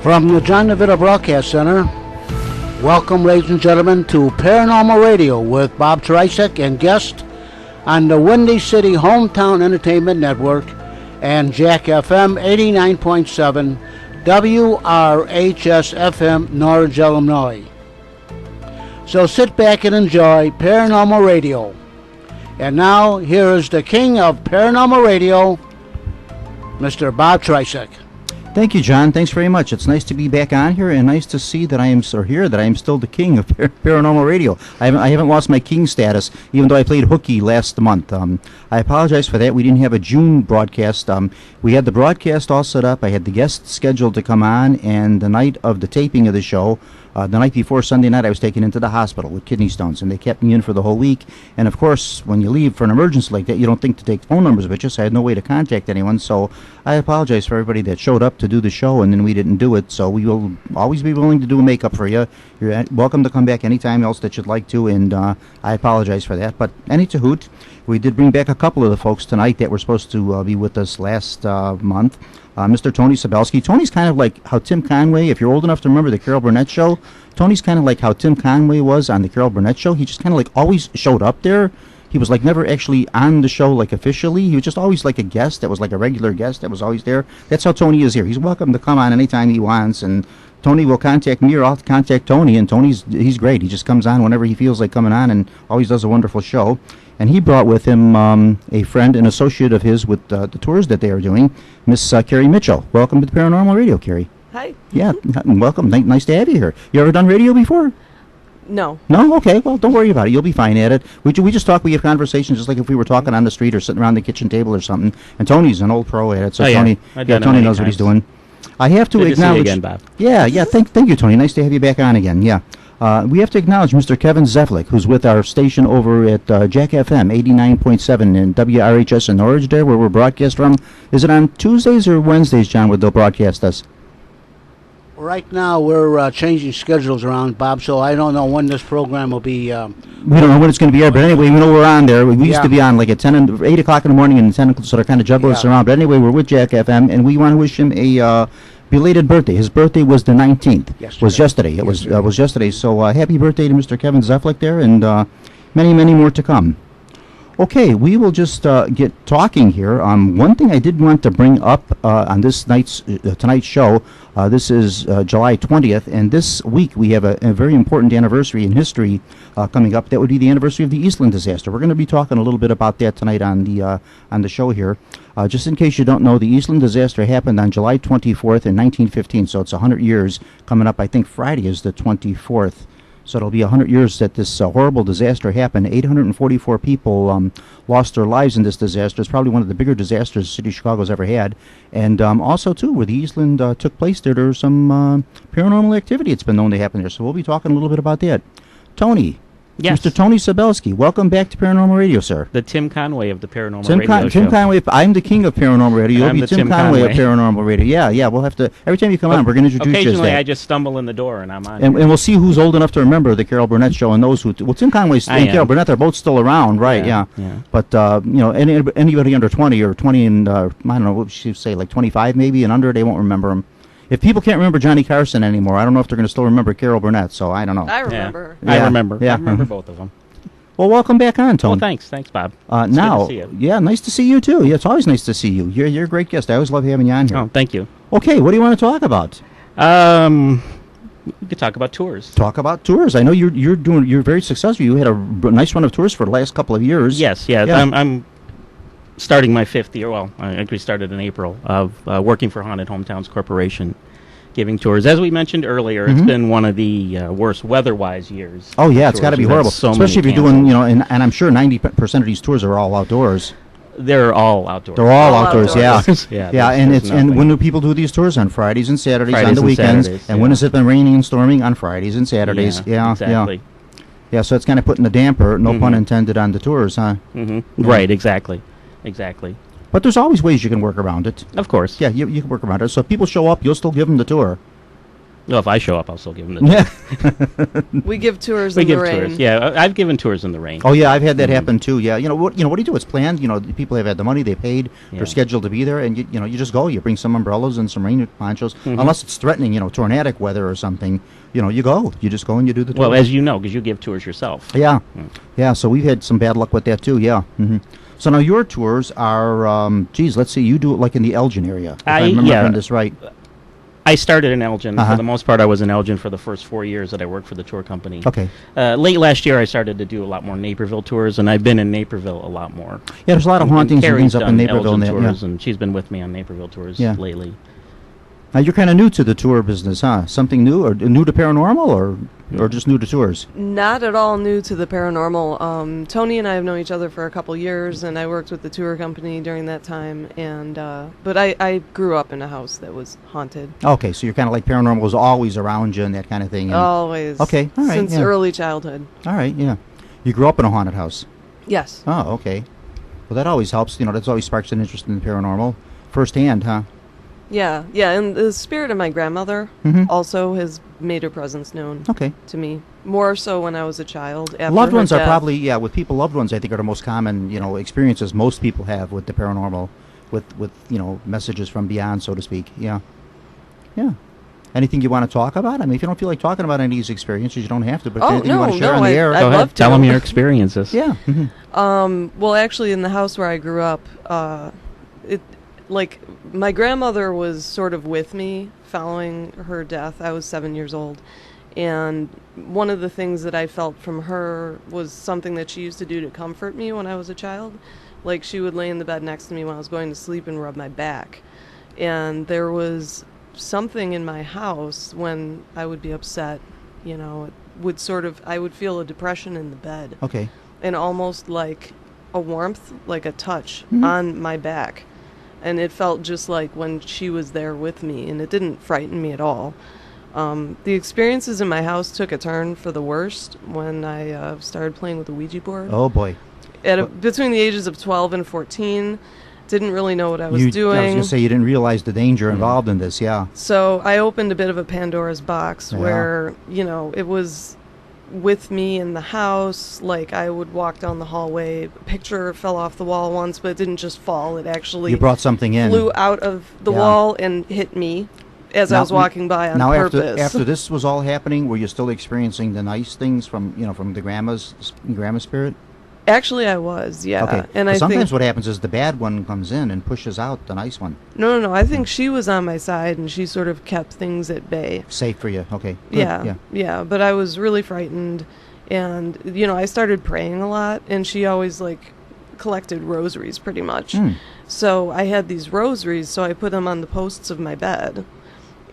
From the John DeVito Broadcast Center, welcome, ladies and gentlemen, to Paranormal Radio with Bob Tricek and guest on the Windy City Hometown Entertainment Network and Jack FM 89.7 WRHS FM, Norwich, Illinois. So sit back and enjoy Paranormal Radio. And now, here is the king of Paranormal Radio, Mr. Bob Tricek. Thank you, John. Thanks very much. It's nice to be back on here, and nice to see that I am still the king of Paranormal Radio. I haven't lost my king status, even though I played hooky last month. I apologize for that. We didn't have a June broadcast. We had the broadcast all set up. I had the guests scheduled to come on, and the night of the taping of the show, the night before Sunday night, I was taken into the hospital with kidney stones, and they kept me in for the whole week. And, of course, when you leave for an emergency like that, you don't think to take phone numbers with you, so I had no way to contact anyone. So I apologize for everybody that showed up to do the show, and then we didn't do it. So we will always be willing to do a makeup for you. You're welcome to come back anytime else that you'd like to, and I apologize for that. But any to hoot, we did bring back a couple of the folks tonight that were supposed to be with us last month. Mr. Tony Sabelski. Tony's kind of like how Tim Conway, if you're old enough to remember the Carol Burnett Show, Tony's kind of like how Tim Conway was on the Carol Burnett Show. He just kind of like always showed up there. He was like never actually on the show like officially. He was just always like a guest that was like a regular guest that was always there. That's how Tony is here. He's welcome to come on anytime he wants, and Tony will contact me or I'll contact Tony, and he's great. He just comes on whenever he feels like coming on and always does a wonderful show. And he brought with him a friend, an associate of his with the tours that they are doing, Miss Carrie Mitchell. Welcome to the Paranormal Radio, Carrie. Hi. Yeah, welcome. Nice to have you here. You ever done radio before? No. No? Okay, well, don't worry about it. You'll be fine at it. We just talk, we have conversations just like if we were talking on the street or sitting around the kitchen table or something. And Tony's an old pro at it, so Tony knows what he's doing. I have to acknowledge... Good to see you again, Bob. Yeah, thank you, Tony. Nice to have you back on again, yeah. We have to acknowledge Mr. Kevin Zeflik, who's with our station over at Jack FM 89.7 in WRHS in Norwich there, where we're broadcast from. Is it on Tuesdays or Wednesdays, John, where they'll broadcast us? Right now, we're changing schedules around, Bob, so I don't know when this program will be... we don't know when it's going to be aired, but anyway, we know we're on there. We used to be on like at 8 o'clock in the morning and 10 o'clock, so they're kind of juggling us around. But anyway, we're with Jack FM, and we want to wish him a... belated birthday. His birthday was the 19th. Yesterday. Was yesterday. It was yesterday. So happy birthday to Mr. Kevin Zeflik there, and many, many more to come. Okay, we will just get talking here. One thing I did want to bring up on this tonight's show, this is July 20th, and this week we have a very important anniversary in history coming up. That would be the anniversary of the Eastland disaster. We're going to be talking a little bit about that tonight on the show here. Just in case you don't know, the Eastland disaster happened on July 24th in 1915, so it's 100 years coming up. I think Friday is the 24th. So it'll be 100 years that this horrible disaster happened. 844 people lost their lives in this disaster. It's probably one of the bigger disasters the city of Chicago's ever had. And also, too, where the Eastland took place, there's some paranormal activity that's been known to happen there. So we'll be talking a little bit about that. Tony. Yes. Mr. Tony Sabelski, welcome back to Paranormal Radio, sir. The Tim Conway of the Paranormal Radio show. Tim Conway, I'm the king of Paranormal Radio. You'll be Tim Conway of Paranormal Radio. Yeah, we'll have to, every time you come on, we're going to introduce you as that. Occasionally I just stumble in the door and I'm on. And we'll see who's old enough to remember the Carol Burnett Show and those who, Tim Conway and Carol Burnett, they're both still around, right, yeah. But, anybody under 20 or 20 and, I don't know, what should you say, like 25 maybe and under, they won't remember them. If people can't remember Johnny Carson anymore, I don't know if they're going to still remember Carol Burnett, so I don't know. I remember her. Yeah. I remember both of them. Well, welcome back on, Tony. Well, thanks, Bob. Good to see you. Yeah, nice to see you too. Yeah, it's always nice to see you. You're a great guest. I always love having you on here. Oh, thank you. Okay, what do you want to talk about? We could talk about tours. Talk about tours. I know you're very successful. You had a nice run of tours for the last couple of years. Yes. I'm starting my 5th year. Well, I actually started in April of working for Haunted Hometowns Corporation, giving tours. As we mentioned earlier, it's been one of the worst weather-wise years. Oh, yeah, it's got to be horrible. Especially if you're doing, and I'm sure 90% of these tours are all outdoors. They're all outdoors. They're all outdoors, yeah. Yeah, and when do people do these tours? On Fridays and Saturdays, on the weekends. Saturdays, and when has it been raining and storming? On Fridays and Saturdays. Yeah, exactly. Yeah, so it's kind of putting a damper, no pun intended, on the tours, huh? Mm-hmm. Right, exactly. But there's always ways you can work around it. Of course. Yeah, you can work around it. So if people show up, you'll still give them the tour. Well, if I show up, I'll still give them the tour. Yeah. We give tours We in give the rain. tours. Yeah, I've given tours in the rain. Oh yeah, I've had that happen too. Yeah, what do you do? It's planned. People have had the money, they paid, Yeah. they're scheduled to be there, and you just go. You bring some umbrellas and some rain ponchos, unless it's threatening, tornadic weather or something. You go. You just go and you do the tour. Well, as you know, because you give tours yourself. Yeah, yeah. So we've had some bad luck with that too. Yeah. So now your tours are, let's see, you do it like in the Elgin area. If I'm remembering this right. I started in Elgin. Uh-huh. For the most part, I was in Elgin for the first 4 years that I worked for the tour company. Okay. Late last year, I started to do a lot more Naperville tours, and I've been in Naperville a lot more. Yeah, there's a lot of hauntings and Carrie's things up in done Naperville. Elgin Yeah. tours, and she's been with me on Naperville tours lately. Now you're kind of new to the tour business, huh? Something new, or new to paranormal, or just new to tours? Not at all new to the paranormal. Tony and I have known each other for a couple years, and I worked with the tour company during that time. And but I grew up in a house that was haunted. Okay, so you're kind of like paranormal was always around you and that kind of thing. And Always. Okay, all right, Since yeah. early childhood. All right, yeah. You grew up in a haunted house. Yes. Oh, okay. Well, that always helps. That always sparks an interest in the paranormal, firsthand, huh? Yeah, and the spirit of my grandmother Mhm. also has made her presence known Okay. to me. More so when I was a child. After Loved her ones are death. probably with people. Loved ones, I think, are the most common experiences most people have with the paranormal, with messages from beyond, so to speak. Yeah. Anything you want to talk about? I mean, if you don't feel like talking about any of these experiences, you don't have to. But if anything you want to share on the air, I'd Go love ahead. to. Tell them your experiences. yeah. Well, actually, in the house where I grew up, my grandmother was sort of with me following her death. I was 7 years old. And one of the things that I felt from her was something that she used to do to comfort me when I was a child. Like, she would lay in the bed next to me when I was going to sleep and rub my back. And there was something in my house when I would be upset, it would I would feel a depression in the bed. Okay. And almost like a warmth, like a touch Mhm. on my back. And it felt just like when she was there with me, and it didn't frighten me at all. The experiences in my house took a turn for the worst when I started playing with the Ouija board. Oh boy. Between the ages of 12 and 14, didn't really know what I was I was doing. going to say you didn't realize the danger involved in this. Yeah. So I opened a bit of a Pandora's box Yeah. where, it was with me in the house. Like, I would walk down the hallway. A picture fell off the wall once, but it didn't just fall. It actually You brought something in. flew out of the Yeah. wall and hit me as I Now- was walking by on Now, purpose. after this was all happening, were you still experiencing the nice things from the grandma spirit? Actually, I was, yeah. Okay. And But I sometimes think what happens is the bad one comes in and pushes out the nice one. no. I think she was on my side, and she sort of kept things at bay. Safe for you. Okay. Good. Yeah. But I was really frightened, and I started praying a lot, and she always collected rosaries pretty much. Mm. So I had these rosaries, so I put them on the posts of my bed.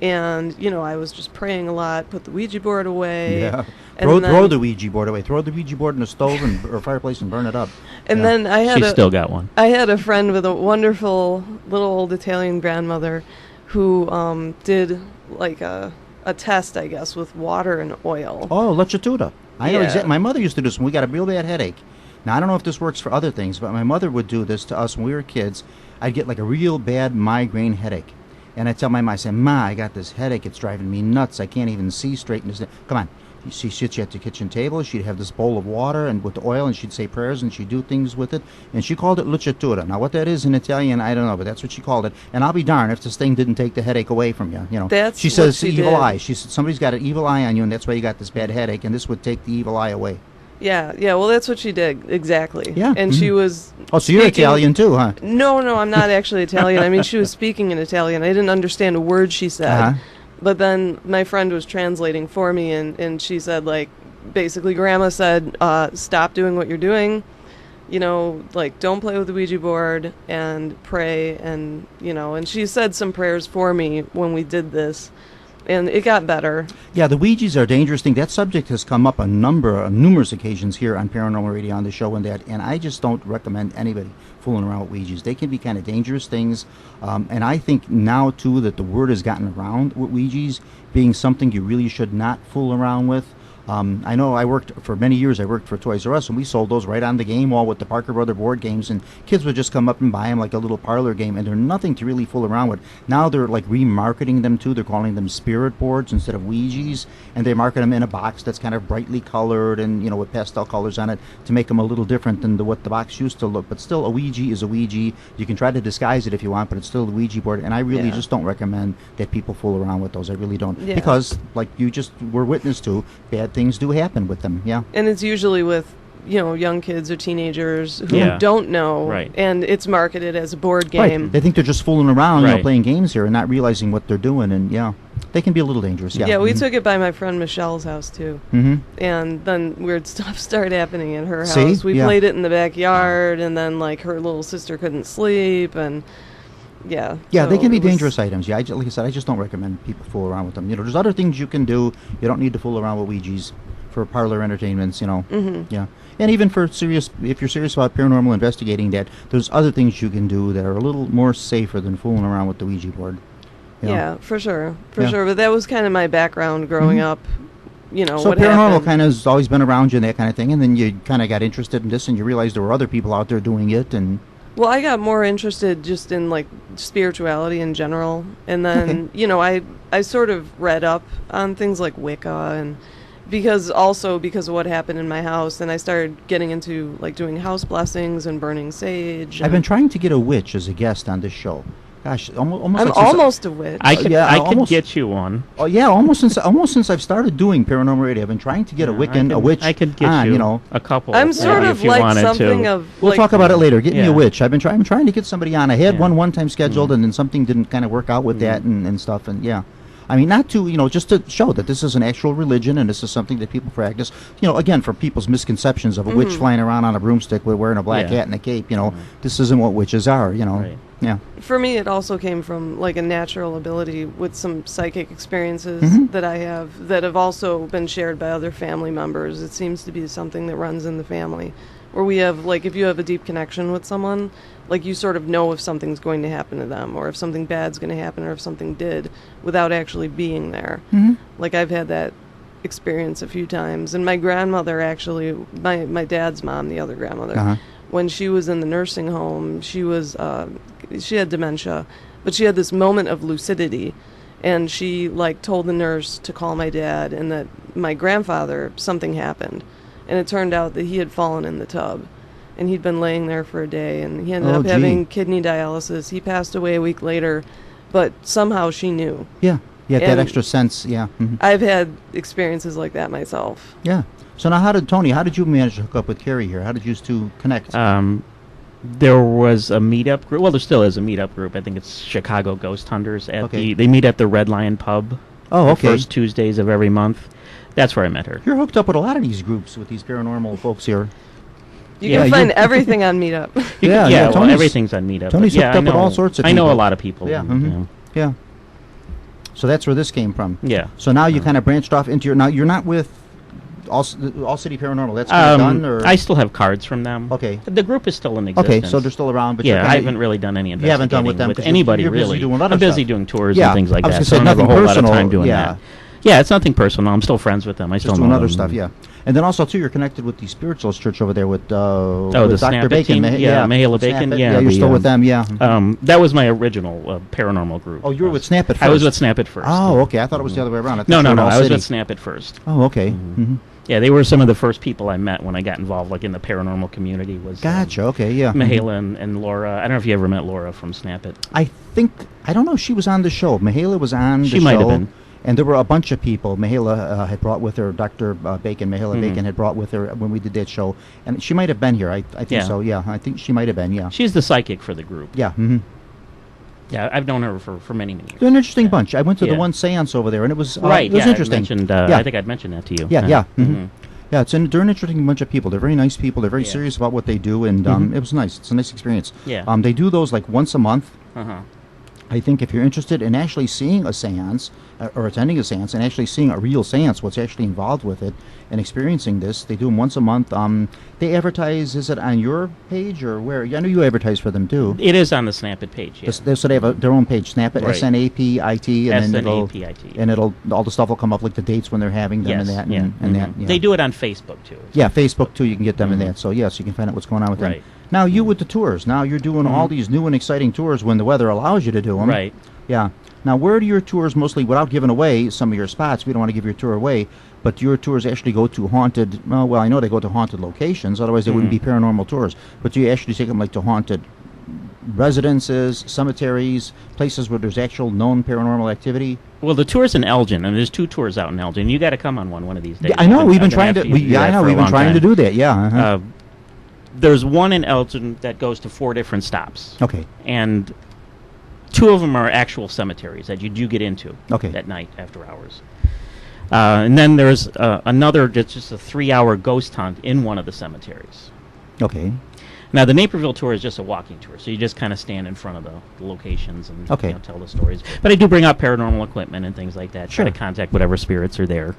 And, I was just praying a lot, put the Ouija board away. Yeah. And Throw the Ouija board away. Throw the Ouija board in the stove or fireplace and burn it up. And Yeah. then I had She's still got one. I had a friend with a wonderful little old Italian grandmother who did a test, I guess, with water and oil. Oh, lechetuda. I know Yeah. exactly. My mother used to do this when we got a real bad headache. Now, I don't know if this works for other things, but my mother would do this to us when we were kids. I'd get a real bad migraine headache. And I'd tell my mom, I said, Ma, I got this headache. It's driving me nuts. I can't even see straight. Come on. She'd sit you at the kitchen table. She'd have this bowl of water and with the oil, and she'd say prayers, and she'd do things with it. And she called it luciatura. Now, what that is in Italian, I don't know, but that's what she called it. And I'll be darned if this thing didn't take the headache away from you. That's she what says she evil did. eye. She said somebody's got an evil eye on you, and that's why you got this bad headache. And this would take the evil eye away. Yeah, well, that's what she did, exactly. Yeah, And she mhm. was Oh, so you're speaking- Italian too, huh? No, I'm not actually Italian. I mean, she was speaking in Italian. I didn't understand a word she said. Uh-huh. But then my friend was translating for me, and she said, basically, Grandma said, stop doing what you're doing. Don't play with the Ouija board and pray. And she said some prayers for me when we did this. And it got better. Yeah, the Ouijas are a dangerous thing. That subject has come up numerous occasions here on Paranormal Radio on the show and I just don't recommend anybody fooling around with Ouijas. They can be kind of dangerous things. And I think now, too, that the word has gotten around with Ouijas being something you really should not fool around with. I know for many years I worked for Toys R Us, and we sold those right on the game wall with the Parker Brother board games, and kids would just come up and buy them like a little parlor game, and they're nothing to really fool around with. Now they're like remarketing them too. They're calling them spirit boards instead of Ouijas, and they market them in a box that's kind of brightly colored and, you know, with pastel colors on it to make them a little different than what the box used to look. But still, a Ouija is a Ouija. You can try to disguise it if you want, but it's still a Ouija board, and I really just don't recommend that people fool around with those. I really don't. Yeah. Because, like you just were witness to, bad things do happen with them. Yeah. And it's usually with, you know, young kids or teenagers who don't know, Right. and it's marketed as a board game. Right. They think they're just fooling around, you know, Right. playing games here and not realizing what they're doing, and they can be a little dangerous. Yeah. Yeah, we took it by my friend Michelle's house too, Mm-hmm. and then weird stuff started happening in her See? house. We Yeah. played it in the backyard, and then like her little sister couldn't sleep, and Yeah, so they can be it was- dangerous items. Yeah, like I said, I just don't recommend people fool around with them. You know, there's other things you can do. You don't need to fool around with Ouijas for parlor entertainments. You know. Mm-hmm. Yeah, and even for if you're serious about paranormal investigating, that there's other things you can do that are a little more safer than fooling around with the Ouija board. You know? Yeah, for sure, Yeah. But that was kind of my background growing Mhm. up. You know, So what paranormal happened. kind of has always been around you and that kind of thing, and then you kind of got interested in this, and you realized there were other people out there doing it, and Well, I got more interested just in like spirituality in general, and then Okay. you know, I sort of read up on things like Wicca, and because of what happened in my house, and I started getting into like doing house blessings and burning sage. I've been and trying to get a witch as a guest on this show. Gosh, almost I'm like since almost a witch. I could yeah, I could almost- get you one. Oh yeah, almost since I've started doing paranormal radio, I've been trying to get a Wiccan, a witch. I could get on, you, know. a couple. I'm sort maybe of if you like wanted something to. of. We'll like, talk about it later. Get me Yeah. a witch. I'm trying to get somebody on. I had Yeah. one time scheduled, and then something didn't kind of work out with that and stuff. And yeah, I mean, not to just to show that this is an actual religion and this is something that people practice. Again, for people's misconceptions of a witch flying around on a broomstick with wearing a black Yeah. hat and a cape. This isn't what witches are. Right. Yeah. For me, it also came from like a natural ability with some psychic experiences Mhm. that I have that have also been shared by other family members. It seems to be something that runs in the family, where we have like if you have a deep connection with someone, like you sort of know if something's going to happen to them, or if something bad's going to happen, or if something did, without actually being there. Mhm. Like I've had that experience a few times, and my grandmother actually, my dad's mom, the other grandmother. Uh-huh. When she was in the nursing home, she had dementia, but she had this moment of lucidity, and she like told the nurse to call my dad, and that my grandfather, something happened, and it turned out that he had fallen in the tub, and he'd been laying there for a day, and he ended Oh, up gee. having kidney dialysis. He passed away a week later, but somehow she knew. Yeah. Yeah. That And- extra sense. Yeah. Mhm. I've had experiences like that myself. Yeah. So now, how did you manage to hook up with Carrie here? How did you two connect? There was a meetup group. Well, there still is a meetup group. I think it's Chicago Ghost Hunters. Okay. They meet at the Red Lion Pub. Oh, the okay. first Tuesdays of every month. That's where I met her. You're hooked up with a lot of these groups with these paranormal folks here. You Yeah, can find everything on Meetup. Yeah, Well, Tony's- everything's on Meetup. Tony's but yeah, hooked I up with know, all sorts of I know people. a lot of people. Yeah, and, mhm. Yeah. So that's where this came from. Yeah. So now you kind of branched off into now you're not with All City Paranormal. That's kind of done, or I still have cards from them. Okay. The group is still in existence. Okay, so they're still around, but you're yeah, kinda, I haven't really done any you investigating haven't done with them 'cause you're- anybody you're busy really. doing other I'm busy stuff. doing tours Yeah, and things like I was that. gonna So say I don't have a nothing whole lot of personal, time doing yeah. that. Yeah, it's nothing personal. I'm still friends with them. I still just doing know other them. stuff. Yeah. And then also too, you're connected with the Spiritualist Church over there with the with Snap Dr. It Bacon. team? Yeah, Mahala Snap Bacon, It. yeah, you're the, still with them. Yeah. That was my original paranormal group. Oh, you were with Snap It first. I was with Snap It first. Oh, okay. I thought it was the other way around. I thought No, you no, were no. All I was City. with Snap It first. Oh, okay. Mm-hmm. Yeah, they were some of the first people I met when I got involved, like in the paranormal community. Was Gotcha. Okay. Yeah. Mahala and Laura. I don't know if you ever met Laura from Snap It. I don't know if she was on the show. Mahala was on the show. She might have been. And there were a bunch of people. Mahala had brought with her, Dr. Bacon. Mahala Mhm. Bacon had brought with her when we did that show. And she might have been here. I think Yeah. so, yeah. I think she might have been, yeah. She's the psychic for the group. Yeah. Mm-hmm. Yeah, I've known her for many years. They're an interesting Yeah. bunch. I went to the Yeah. one seance over there, and it was, Right, it was yeah, interesting. I think I'd mentioned that to you. Yeah, yeah. Mm-hmm. Mhm. Yeah, they're an interesting bunch of people. They're very nice people. They're very Yeah. serious about what they do, and Mhm. it was nice. It's a nice experience. Yeah. They do those like once a month. Uh-huh. I think if you're interested in actually seeing a seance or attending a seance and actually seeing a real seance, what's actually involved with it, and experiencing this, they do them once a month. They advertise, is it on your page or where? I know you advertise for them too. It is on the Snap It page, yeah. So they have their own page, Snap It, Right. S-N-A-P-I-T, and then S-N-A-P-I-T. and all the stuff will come up, like the dates when they're having them Yes, and that, yeah. and that. Yeah. They do it on Facebook, too. Yeah, Facebook too. You can get them in that. So yes, you can find out what's going on with them. Right. Now you with the tours. Now you're doing all these new and exciting tours when the weather allows you to do them. Right. Yeah. Now where do your tours mostly, without giving away some of your spots? We don't want to give your tour away, but your tours actually go to haunted. Well, I know they go to haunted locations. Otherwise, they wouldn't be paranormal tours. But you actually take them like to haunted residences, cemeteries, places where there's actual known paranormal activity. Well, the tour's in Elgin, and there's 2 tours out in Elgin. You got to come on one of these days. Yeah, I know. I've We've been been trying to. asking you do that I know. for a We've been long trying to time. do that. Yeah. Uh-huh. There's one in Elgin that goes to 4 different stops. Okay. And 2 of them are actual cemeteries that you do get into Okay. at night after hours. And then there's another that's just a 3-hour ghost hunt in one of the cemeteries. Okay. Now, the Naperville tour is just a walking tour, so you just kind of stand in front of the locations and Okay. tell the stories. But I do bring out paranormal equipment and things like that, Sure. try to contact whatever spirits are there.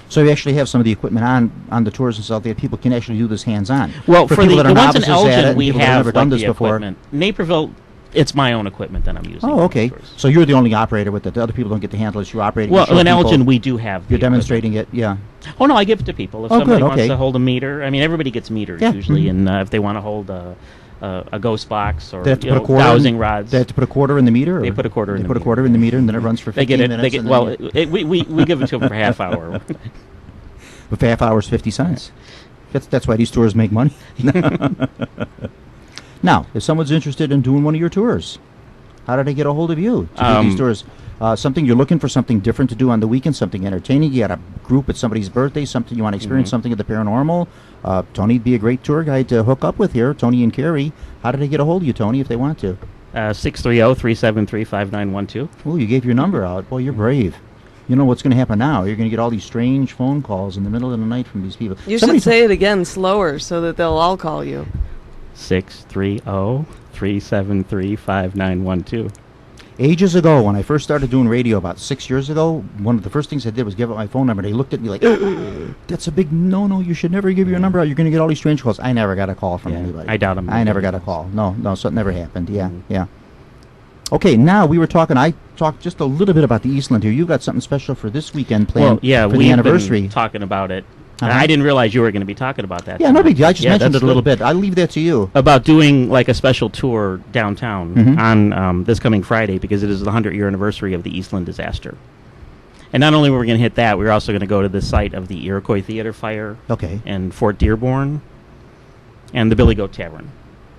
So you actually have some of the equipment on the tours and stuff that people can actually do this hands-on. Well, for people the that are ones in novices at it Elgin, and we people that have never done like, this the before. equipment. Naperville, it's my own equipment that I'm using. Oh, on okay. these tours. So you're the only operator with it. The other people don't get to handle it. You're operating. Well, you show in people- Elgin, we do have the You're equipment. demonstrating it. Yeah. Oh, no, I give it to people. If Oh, somebody good, wants okay. to hold a meter, I mean, everybody gets meters Yeah, usually, mhm. and if they want to hold a ghost box or They have to put a quarter. dowsing rods, They have to put a quarter in the meter. They or- put a quarter in They the put a meter. quarter in the meter, and then it runs for they 15 get it. minutes. They get and well. then We give it to them for half hour. with half hours, 50 cents. That's why these tours make money. Now, if someone's interested in doing one of your tours, how do they get a hold of you to do these tours? Something you're looking for, something different to do on the weekend, something entertaining. You got a group at somebody's birthday, something you want to experience, something at the paranormal. Tony'd be a great tour guide to hook up with here. Tony and Carrie. How do they get a hold of you, Tony, if they want to? 630-373-5912. Oh, you gave your number out. Boy, you're brave. You know what's going to happen now? You're going to get all these strange phone calls in the middle of the night from these people. You Somebody should say it again slower so that they'll all call you. 630-373-5912. Ages ago, when I first started doing radio about 6 years ago, one of the first things I did was give out my phone number. They looked at me like, that's a big no-no. You should never give your number out. You're going to get all these strange calls. I never got a call from Yeah, anybody. I doubt 'em. I never got a call. No, so it never happened. Yeah, yeah. Okay, now we were talking, I talked just a little bit about the Eastland here. You've got something special for this weekend planned Well, yeah, for the we've anniversary. been talking about it. Uh-huh. I didn't realize you were going to be talking about that. Yeah, no tonight. big deal. I just Yeah, mentioned that's it a little good. bit. I'll leave that to you. About doing like a special tour downtown Mhm. on this coming Friday because it is the 100-year anniversary of the Eastland disaster. And not only were we going to hit that, we were also going to go to the site of the Iroquois Theater fire Okay. and Fort Dearborn and the Billy Goat Tavern.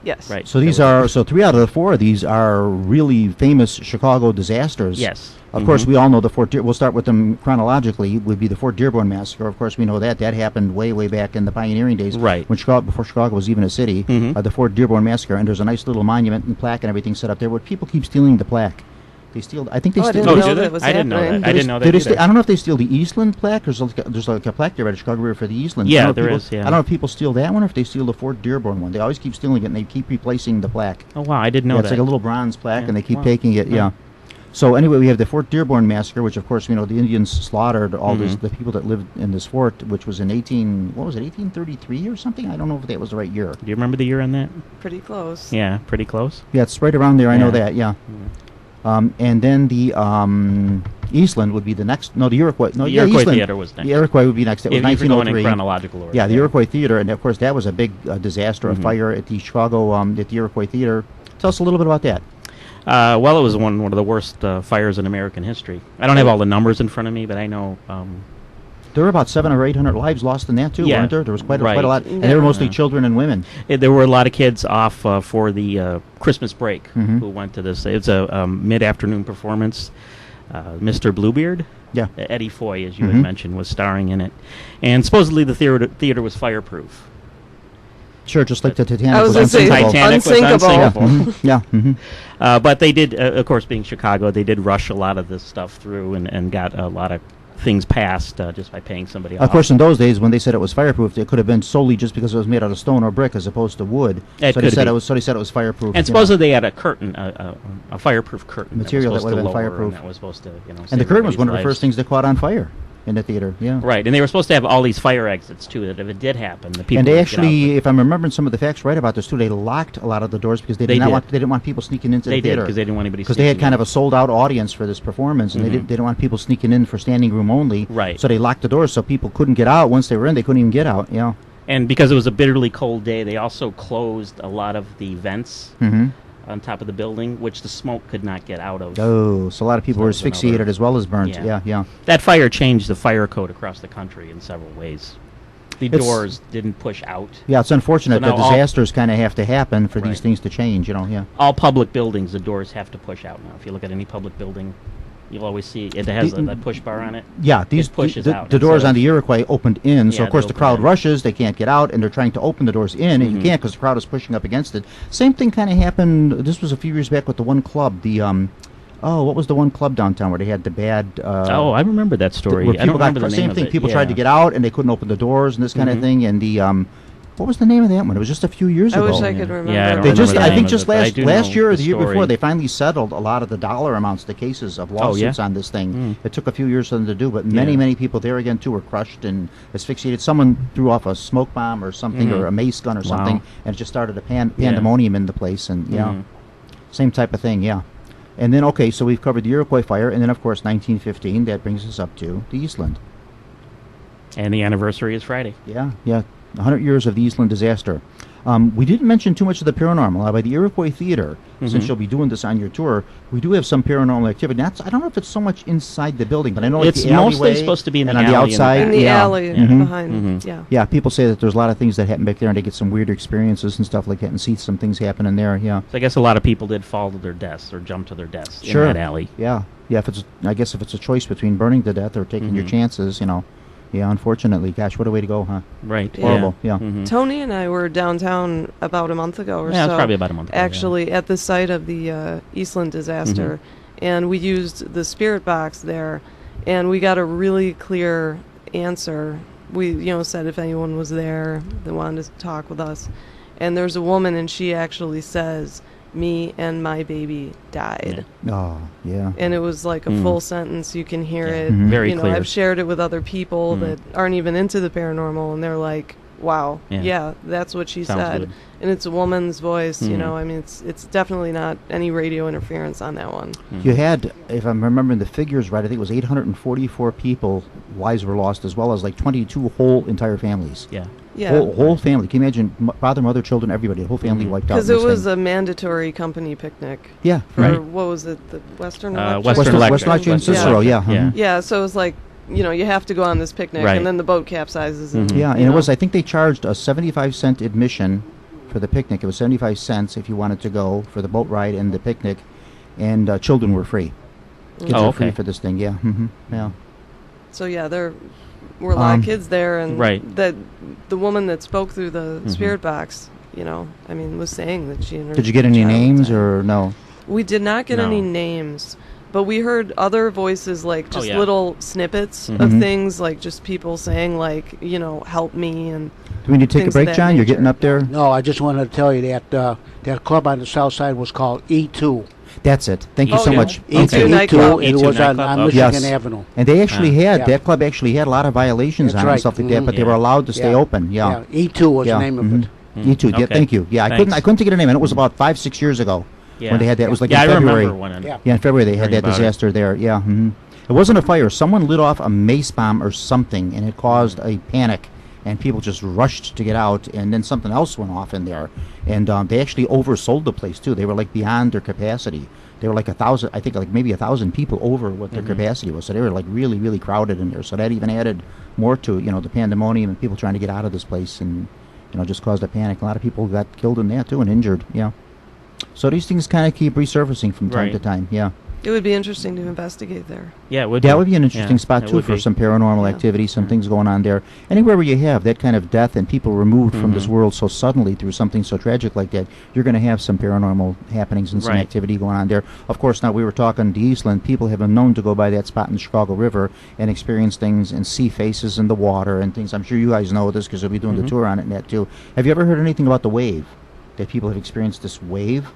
Yes. Right. So these are, so 3 out of the 4 of these are really famous Chicago disasters. Yes. Of course, Mhm. we all know the we'll start with them chronologically, would be the Fort Dearborn Massacre. Of course, we know that. That happened way, way back in the pioneering days. Right. When before Chicago was even a city. Mhm. The Fort Dearborn Massacre, and there's a nice little monument and plaque and everything set up there, where people keep stealing the plaque. They steal, I think they Oh, I steal. didn't Oh, know did that they? was I didn't know happening. that. I didn't know that. Did they either. I don't know if they steal the Eastland plaque. There's like a plaque there at the Chicago River for the Eastland. Yeah, I don't know if there people- is, yeah. I don't know if people steal that one or if they steal the Fort Dearborn one. They always keep stealing it, and they keep replacing the plaque. Oh, wow. I didn't know Yeah, that. it's like a little bronze plaque, Yeah, and they keep wow. taking it. Yeah. Yeah. So anyway, we have the Fort Dearborn Massacre, which of course we know the Indians slaughtered all Mhm. the people that lived in this fort, which was in 1833 or something. I don't know if that was the right year. Do you remember the year on that? Pretty close. Yeah, pretty close. Yeah, it's right around there. I know Yeah. that. Yeah. And then the Eastland would be the next. No, the Iroquois. No, The yeah, Iroquois Eastland. Theater was next. The Iroquois would be next. That was If you're going in 1903. chronological order. Yeah, the Iroquois Theater, and of course that was a big disaster, a Mhm. fire at the Chicago, at the Iroquois Theater. Tell us a little bit about that. Well, it was one of the worst fires in American history. I don't have all the numbers in front of me, but I know. There were about 700 or 800 lives lost in that too, Yeah, weren't there? There was quite a right. lot, and they were mostly Yeah. children and women. There were a lot of kids off for the Christmas break Mhm. who went to this. It's a mid-afternoon performance. Mr. Bluebeard, Yeah. Eddie Foy, as you Mhm. had mentioned, was starring in it. And supposedly the theater was fireproof. Sure, just like the Titanic I was was gonna say, unsinkable. Titanic was unsinkable. Yeah, unsinkable. mhm, yeah. Mhm. But they did, of course, being Chicago, they did rush a lot of this stuff through and got a lot of things passed just by paying somebody off. Of course, in those days, when they said it was fireproof, it could have been solely just because it was made out of stone or brick as opposed to wood. It so could they said be. it was fireproof. And supposedly they had a curtain, a fireproof curtain. Material that was would have supposed been to lower, fireproof. And that was supposed to, And the save curtain was one of the everybody's first things that caught on fire in the theater. Yeah. Right, and they were supposed to have all these fire exits too. That if it did happen, the people. And they would get out. actually, if I'm remembering some of the facts right about this too, they locked a lot of the doors because they didn't want people sneaking into They the did theater. because they didn't want anybody. Because they had sneaking kind in. of a sold-out audience for this performance, and they didn't want people sneaking in for standing room only. Right. So they locked the doors so people couldn't get out. Once they were in, they couldn't even get out. Yeah. And because it was a bitterly cold day, they also closed a lot of the vents Mm-hmm. on top of the building, which the smoke could not get out of. Oh, so a lot of people So were that was another- asphyxiated as well as burnt. Yeah. Yeah. That fire changed the fire code across the country in several ways. The It's- doors didn't push out. Yeah, it's unfortunate So now that all- disasters kind of have to happen for these Right. things to change, Yeah. All public buildings, the doors have to push out now. If you look at any public building, you'll always see it has a push bar on it. Yeah, these pushes the, out the doors instead on of- the Iroquois opened in, so Yeah, of course they the open crowd in. rushes, they can't get out, and they're trying to open the doors in, and you can't because the crowd is pushing up against it. Same thing kind of happened, this was a few years back with the one club, what was the one club downtown where they had the bad... I remember that story. where I don't people got remember the name same of thing, it. people Yeah. tried to get out, and they couldn't open the doors and this kind of thing, and what was the name of that one? It was just a few years I ago. wish I could remember. Yeah, I don't They remember just, the I name think of just it, but I last do last know year or the the year before, story. they finally settled a lot of the dollar amounts, the cases of lawsuits on this thing. It took a few years for them to do, but many people there again too were crushed and asphyxiated. Someone threw off a smoke bomb or something, or a mace gun or something, and it just started a pandemonium in the place. And same type of thing, And then so we've covered the Iroquois fire, and then of course 1915. That brings us up to the Eastland. And the anniversary is Friday. Yeah, 100 years of the Eastland disaster. We didn't mention too much of the paranormal. By the Iroquois Theater, since you'll be doing this on your tour, we do have some paranormal activity. I don't know if it's so much inside the building, but I know like It's the alleyway mostly supposed to be in and the on the alley in the outside. In the yeah. alley behind, Yeah, people say that there's a lot of things that happen back there, and they get some weird experiences and stuff like that, and see some things happen in there. Yeah, So I guess a lot of people did fall to their deaths or jump to their deaths Sure. in that alley. yeah. If it's a choice between burning to death or taking your chances, Yeah, unfortunately, gosh, what a way to go, huh? Right. Horrible. Yeah. Tony and I were downtown about a month ago or so. Yeah, it's probably about a month ago. Actually, at the site of the Eastland disaster, and we used the spirit box there, and we got a really clear answer. We, said if anyone was there that wanted to talk with us, and there's a woman, and she actually says, "Me and my baby died." Oh, yeah. And it was like a full sentence. You can hear it. Very clear. I've shared it with other people that aren't even into the paranormal, and they're like, "Wow, yeah, that's what she Sounds said." good. And it's a woman's voice. I mean, it's definitely not any radio interference on that one. You had, if I'm remembering the figures right, I think it was 844 people, lives were lost, as well as like 22 whole entire families. Yeah. Yeah, Whole family. Can you imagine? Father, mother, children, everybody. The whole family wiped out. because in it this was thing. a mandatory company picnic. Yeah. For Right. what was it? The Western Western Electric? Electric. Western Electric in Western Cicero, Electric, yeah. yeah. Yeah, so it was like, you have to go on this picnic, Right. and then the boat capsizes. And, Yeah, and you it know. was, I think they charged a 75-cent admission for the picnic. It was 75 cents if you wanted to go for the boat ride and the picnic, and children were free. Kids Oh, were free okay. for this thing, yeah. Yeah. So yeah, there were a lot of kids there, and Right. that the woman that spoke through the spirit box, I mean, was saying that she and her Did you get any child names died. or no? We did not get No. any names, but we heard other voices, like just yeah. little snippets of things, like just people saying, like, help me, and Do we need to take a Things of break, that John? You're getting nature. up there? No, I just wanted to tell you that that club on the south side was called E2. That's it. Thank you Oh, so yeah. much. E2 Okay. nightclub. It E2 was on, nightclub, on okay. Michigan Yes. Avenue. And they actually had, Yeah. that club actually had a lot of violations That's on it and right. stuff like that, but they Yeah. were allowed to stay Yeah. open. Yeah. E2 was Yeah. the name of Mhm. it. You too. Yeah, Okay. thank you. Yeah, I Thanks. couldn't get a name, and it was about 5-6 years ago when they had that. It was like in I February. remember when. Yeah. Yeah, in February they had Hearing that about it. disaster there. Yeah. It wasn't a fire. Someone lit off a mace bomb or something, and it caused a panic, and people just rushed to get out. And then something else went off in there, and they actually oversold the place too. They were like beyond their capacity. They were like 1,000, I think, like maybe 1,000 people over what their capacity was. So they were like really, really crowded in there. So that even added more to the pandemonium and people trying to get out of this place, and just caused a panic. A lot of people got killed in that too and injured. Yeah. So these things kind of keep resurfacing from time Right. to time. Yeah. It would be interesting to investigate there. Yeah, it would. That would be an interesting spot it too would for be. some paranormal activity, some things going on there. Anywhere where you have that kind of death and people removed from this world so suddenly through something so tragic like that, you're going to have some paranormal happenings and some Right. activity going on there. Of course, now we were talking to Eastland. People have been known to go by that spot in the Chicago River and experience things and see faces in the water and things. I'm sure you guys know this because you'll be doing the tour on it and that too. Have you ever heard anything about the wave? That people have experienced this wave?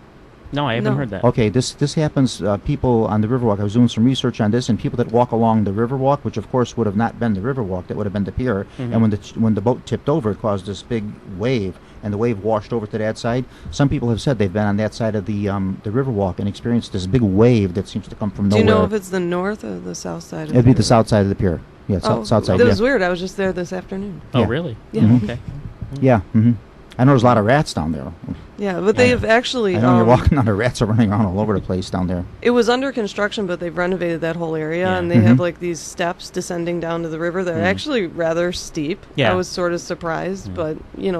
No, I haven't No. heard that. Okay, this happens. People on the Riverwalk. I was doing some research on this, and people that walk along the Riverwalk, which of course would have not been the Riverwalk, that would have been the pier. And when the boat tipped over, it caused this big wave, and the wave washed over to that side. Some people have said they've been on that side of the Riverwalk and experienced this big wave that seems to come from Do nowhere. you know if it's the north or the south side of It'd be the the south side of the pier. Yeah, south side. That Yeah, was weird. I was just there this afternoon. Oh, Yeah. really? Yeah. Okay. yeah. I know there's a lot of rats down there. Yeah, but they've actually... I know you're walking down, the rats are running around all over the place down there. It was under construction, but they've renovated that whole area, and they have like these steps descending down to the river. They're actually rather steep. Yeah. I was sort of surprised, but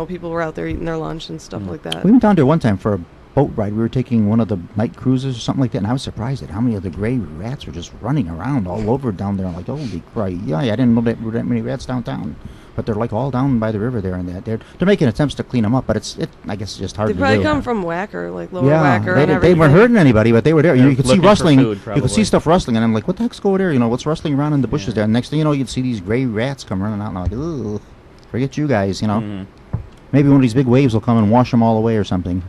people were out there eating their lunch and stuff like that. We went down there one time for a boat ride. We were taking one of the night cruises or something like that, and I was surprised at how many of the gray rats were just running around all over down there. I'm like, holy Christ. Yeah, I didn't know there were that many rats downtown. But they're like all down by the river there and that. They're making attempts to clean them up, but I guess it's just hard They to probably do. come from Whacker, like Lower Yeah, Whacker they, and they everything. weren't hurting anybody, but they were there. You They're could see looking for rustling. food, You could see probably. stuff rustling, and I'm like, what the heck's go over there? What's rustling around in the bushes there? And next thing you know, you'd see these gray rats come running out, and I'm like, ugh, forget you guys, Maybe one of these big waves will come and wash them all away or something.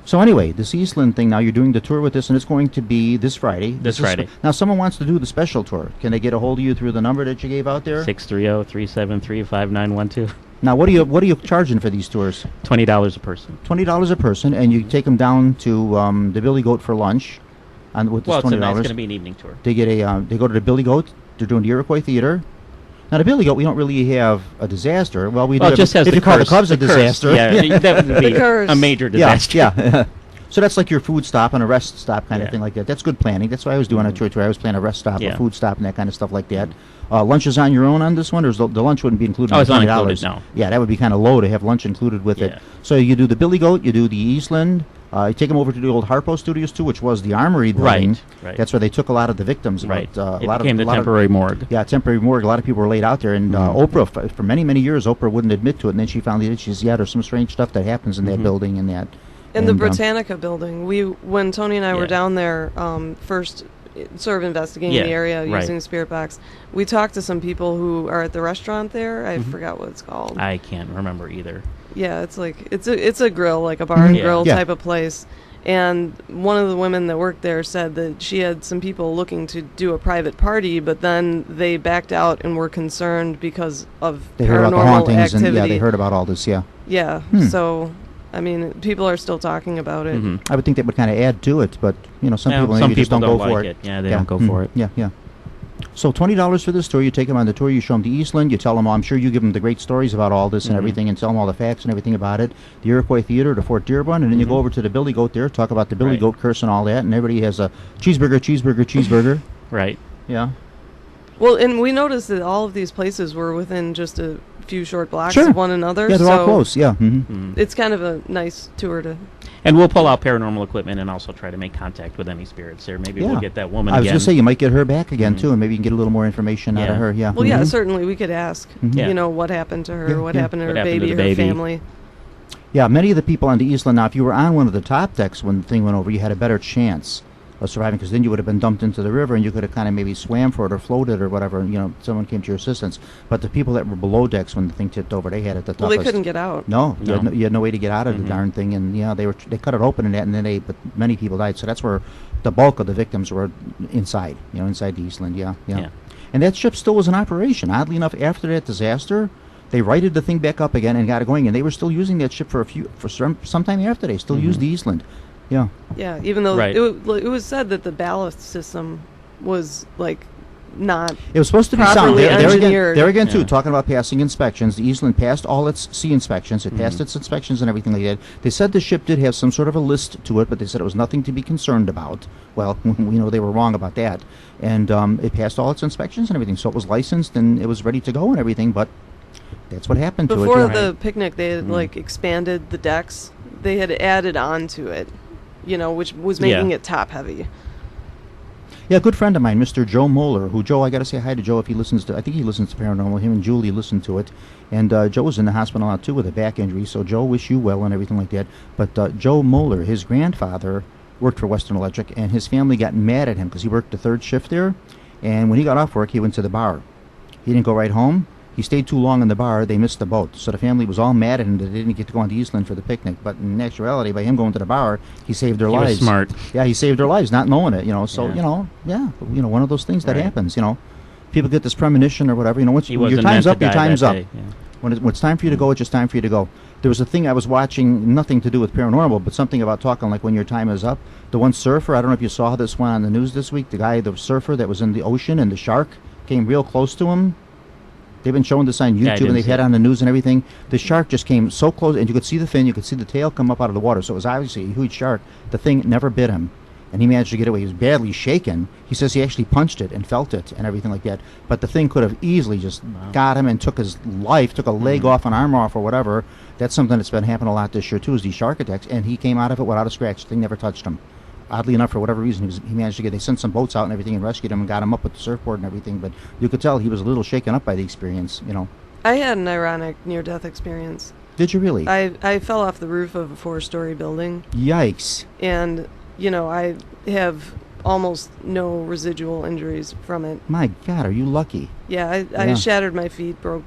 So anyway, this Eastland thing, now you're doing the tour with this, and it's going to be this Friday. This Friday. Now, someone wants to do the special tour. Can they get a hold of you through the number that you gave out there? 630-373-5912. Now, what are you charging for these tours? $20 a person. $20 a person, and you take them down to the Billy Goat for lunch. And with this Well, it's $20, going to be an evening tour. they get they go to the Billy Goat. They're doing the Iroquois Theater. Now, the Billy Goat, we don't really have a disaster. Well, we do. Well, it just has if the you call the curse, Cubs a the curse. disaster. Yeah, that would be curse. a major Yeah, disaster. yeah. So that's like your food stop and a rest stop kind of Yeah. thing like that. That's good planning. That's what I was doing on a tour. I was planning a rest stop, a Yeah. food stop, and that kind of stuff like that. Lunch is on your own on this one, or is the lunch wouldn't be included? Oh, in it's the not $20? included, no. Yeah, that would be kind of low to have lunch included with it. Yeah. So you do the Billy Goat, you do the Eastland. You take them over to the old Harpo Studios too, which was the Armory building. Right. That's where they took a lot of the victims. Right. About, It became the temporary morgue. Yeah, temporary morgue. A lot of people were laid out there, and Oprah, for many, many years, Oprah wouldn't admit to it, and then she found the she's there's some strange stuff that happens in that building and that. In the And, Britannica building, when Tony and I were Yeah. down there, first sort of investigating Yeah, the area right. using Spirit Box, we talked to some people who are at the restaurant there. I forgot what it's called. I can't remember either. Yeah, it's like it's a grill, like a bar and Yeah. grill Yeah. type of place. And one of the women that worked there said that she had some people looking to do a private party, but then they backed out and were concerned because of they heard about the paranormal hauntings, activity. and they heard about all this. Yeah, Yeah, so I mean, people are still talking about it. Mhm. I would think that would kind of add to it, but some Yeah, people maybe some just people don't go for like it. Yeah, they don't go for it. Yeah, yeah. So $20 for this tour. You take them on the tour. You show them the Eastland. You tell them, I'm sure you give them the great stories about all this and everything, and tell them all the facts and everything about it. The Iroquois Theater, the Fort Dearborn, and then you go over to the Billy Goat there, talk about the Billy Right. Goat curse and all that, and everybody has a cheeseburger. Right. Yeah. Well, and we noticed that all of these places were within just a few short blocks Sure. of one another. Yeah, they're so all close. Yeah. It's kind of a nice tour to. And we'll pull out paranormal equipment and also try to make contact with any spirits there. Maybe Yeah. we'll get that woman I was again. going to say, you might get her back again, too, and maybe you can get a little more information out of Yeah. her. Yeah. Well, yeah, Mhm. certainly we could ask. Yeah. What happened to her? Yeah, What yeah. happened to her What happened to baby? the Her baby? family? Yeah, many of the people on the Eastland, now, if you were on one of the top decks when the thing went over, you had a better chance of surviving, because then you would have been dumped into the river and you could have kind of maybe swam for it or floated or whatever, and, someone came to your assistance. But the people that were below decks when the thing tipped over, they had it the toughest. Well, they couldn't get out. No, you, No. had you had no way to get out of the darn thing, and they cut it open and that, and then but many people died. So that's where the bulk of the victims were inside, inside the Eastland. Yeah. Yeah. And that ship still was in operation. Oddly enough, after that disaster, they righted the thing back up again and got it going, and they were still using that ship for some time after. They still used the Eastland. Yeah. Yeah, even though Right. it was said that the ballast system was not. It was supposed to be sound. Properly There engineered. again, too, Yeah. talking about passing inspections. The Eastland passed all its sea inspections. It passed its inspections and everything like that. They said the ship did have some sort of a list to it, but they said it was nothing to be concerned about. Well, we know they were wrong about that. And it passed all its inspections and everything, so it was licensed and it was ready to go and everything, but that's what happened to it. Before yeah. the picnic, they had expanded the decks. They had added on to it, which was making it top heavy. Yeah, a good friend of mine, Mr. Joe Moeller, who, Joe, I got to say hi to Joe if he listens to, I think he listens to Paranormal. Him and Julie listen to it. And Joe was in the hospital now, too, with a back injury. So, Joe, wish you well and everything like that. But Joe Moeller, his grandfather, worked for Western Electric, and his family got mad at him because he worked the third shift there. And when he got off work, he went to the bar. He didn't go right home. He stayed too long in the bar. They missed the boat. So the family was all mad at him that they didn't get to go on to Eastland for the picnic. But in actuality, by him going to the bar, he saved their lives. He was smart. Yeah, he saved their lives, not knowing it, So, Yeah. one of those things that Right. happens, People get this premonition or whatever, once He your wasn't time's meant up, to your die time's that up. day, yeah. When it's time for you to go, it's just time for you to go. There was a thing I was watching, nothing to do with paranormal, but something about talking like when your time is up. The one surfer, I don't know if you saw this one on the news this week, the surfer that was in the ocean and the shark came real close to him. They've been showing this on Yeah, I YouTube didn't and they've see had it. it on the news and everything. The shark just came so close, and you could see the fin, you could see the tail come up out of the water. So it was obviously a huge shark. The thing never bit him, and he managed to get away. He was badly shaken. He says he actually punched it and felt it and everything like that. But the thing could have easily just got him and took his life, took a leg off, an arm off, or whatever. That's something that's been happening a lot this year, too, is these shark attacks. And he came out of it without a scratch. The thing never touched him. Oddly enough, for whatever reason, he managed to get. They sent some boats out and everything and rescued him and got him up with the surfboard and everything. But you could tell he was a little shaken up by the experience, I had an ironic near-death experience. Did you really? I fell off the roof of a 4-story building, Yikes. and I have almost no residual injuries from it. My God, are you lucky? Yeah, I Yeah. shattered my feet, broke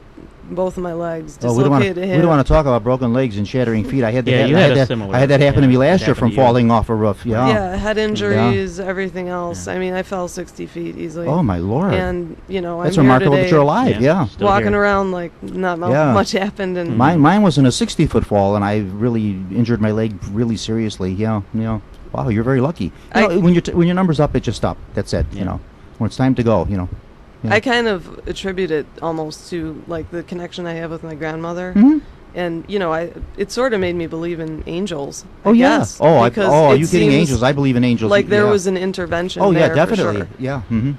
both of my legs, Oh, we don't dislocated a hip. want to talk about broken legs and shattering feet. I had that. Yeah, you I had had a that. similar- I had that happen to me yeah, last it year from happened to you. falling off a roof. Yeah. Yeah, head injuries, everything else. I mean, I fell 60 feet easily. Oh my Lord. And I'm That's here remarkable today that you're alive. Yeah. Still walking here. around like not Yeah. much happened. And Mine wasn't a 60-foot fall, and I really injured my leg really seriously. Yeah. Wow, you're very lucky. When your number's up, it's just up. That's it. Yeah. When it's time to go. Yeah. I kind of attribute it almost to like the connection I have with my grandmother. Mhm. And it sort of made me believe in angels. Oh I yeah. guess, because Are it you getting seems angels? I believe in angels. Like there yeah. was an intervention. Oh yeah, there definitely. For sure. Yeah. Mm-hmm.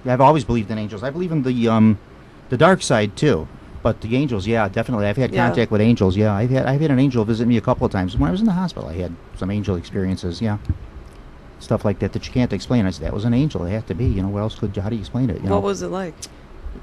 Yeah, I've always believed in angels. I believe in the dark side too, but the angels, yeah, definitely. I've had Yeah. contact with angels. Yeah, I've had an angel visit me a couple of times when I was in the hospital. I had some angel experiences. Yeah, stuff like that you can't explain. I said that was an angel. It had to be. What else could? How do you explain it? What was it like?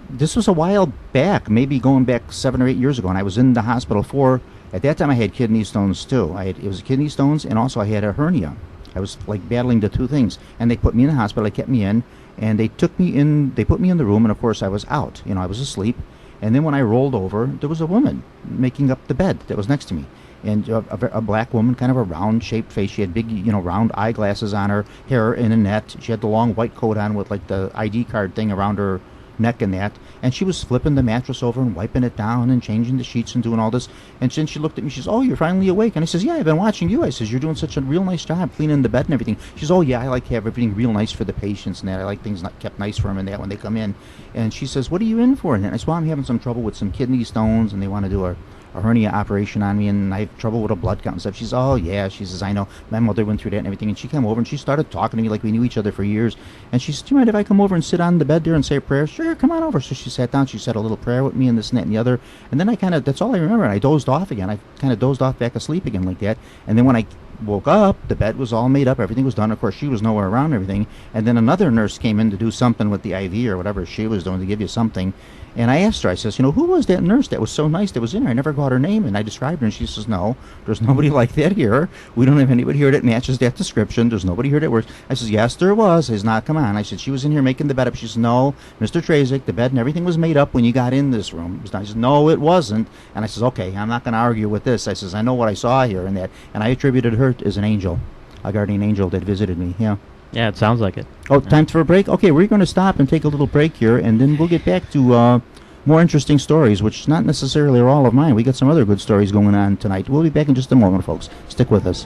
This was a while back, maybe going back 7 or 8 years ago, and I was in the hospital at that time I had kidney stones too. It was kidney stones, and also I had a hernia. I was like battling the two things, and they put me in the hospital. They kept me in, and they put me in the room, and of course I was out. I was asleep, and then when I rolled over, there was a woman making up the bed that was next to me. And a black woman, kind of a round-shaped face. She had big, round eyeglasses on her, hair in a net. She had the long white coat on with like the ID card thing around her neck and that, and she was flipping the mattress over and wiping it down and changing the sheets and doing all this. And then she looked at me, she says, "Oh, you're finally awake." And I says, "Yeah, I've been watching you." I says, "You're doing such a real nice job cleaning the bed and everything." She says, "Oh yeah, I like to have everything real nice for the patients and that. I like things kept nice for them and that when they come in." And she says, "What are you in for?" And I said, "Well, I'm having some trouble with some kidney stones, and they want to do a hernia operation on me, and I have trouble with a blood count and stuff." She says, "Oh yeah," she says, "I know. My mother went through that and everything." And she came over and she started talking to me like we knew each other for years. And she says, "Do you mind if I come over and sit on the bed there and say a prayer?" "Sure, come on over." So she sat down, she said a little prayer with me and this and that and the other. And then that's all I remember. And I dozed off again. I kind of dozed off back asleep again like that. And then when I woke up, the bed was all made up, everything was done. Of course, she was nowhere around and everything. And then another nurse came in to do something with the IV or whatever she was doing to give you something. And I asked her, I says, "Who was that nurse that was so nice that was in here? I never got her name." And I described her, and she says, "No, there's nobody like that here. We don't have anybody here that matches that description. There's nobody here that works." I says, "Yes, there was." I says, "Not, come on." I said, "She was in here making the bed up." She says, "No, Mr. Trazik, the bed and everything was made up when you got in this room." I said, "No, it wasn't." And I says, "Okay, I'm not going to argue with this." I says, "I know what I saw here and that." And I attributed her as an angel, a guardian angel that visited me. Yeah. Yeah, it sounds like it. Oh, time for a break? Okay, we're going to stop and take a little break here, and then we'll get back to more interesting stories, which not necessarily are all of mine. We got some other good stories going on tonight. We'll be back in just a moment, folks. Stick with us.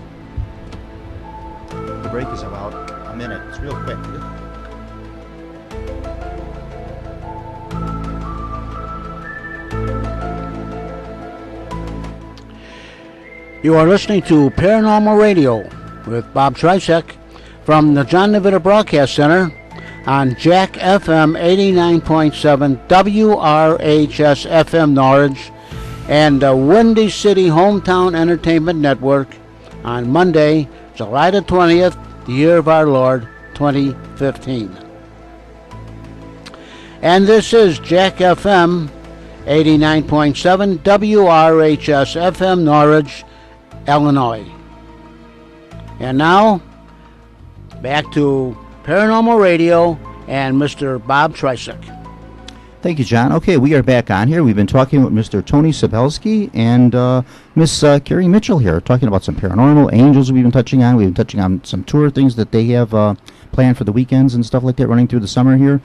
The break is about a minute. It's real quick. You are listening to Paranormal Radio with Bob Tricek from the John DeVita Broadcast Center on Jack FM 89.7 WRHS FM Norwich and the Windy City Hometown Entertainment Network on Monday, July the 20th, the year of our Lord, 2015. And this is Jack FM 89.7 WRHS FM Norwich, Illinois. And now, back to Paranormal Radio and Mr. Bob Trysick. Thank you, John. Okay, we are back on here. We've been talking with Mr. Tony Sabelski and Miss Carrie Mitchell here, talking about some paranormal angels we've been touching on. We've been touching on some tour things that they have planned for the weekends and stuff like that running through the summer here.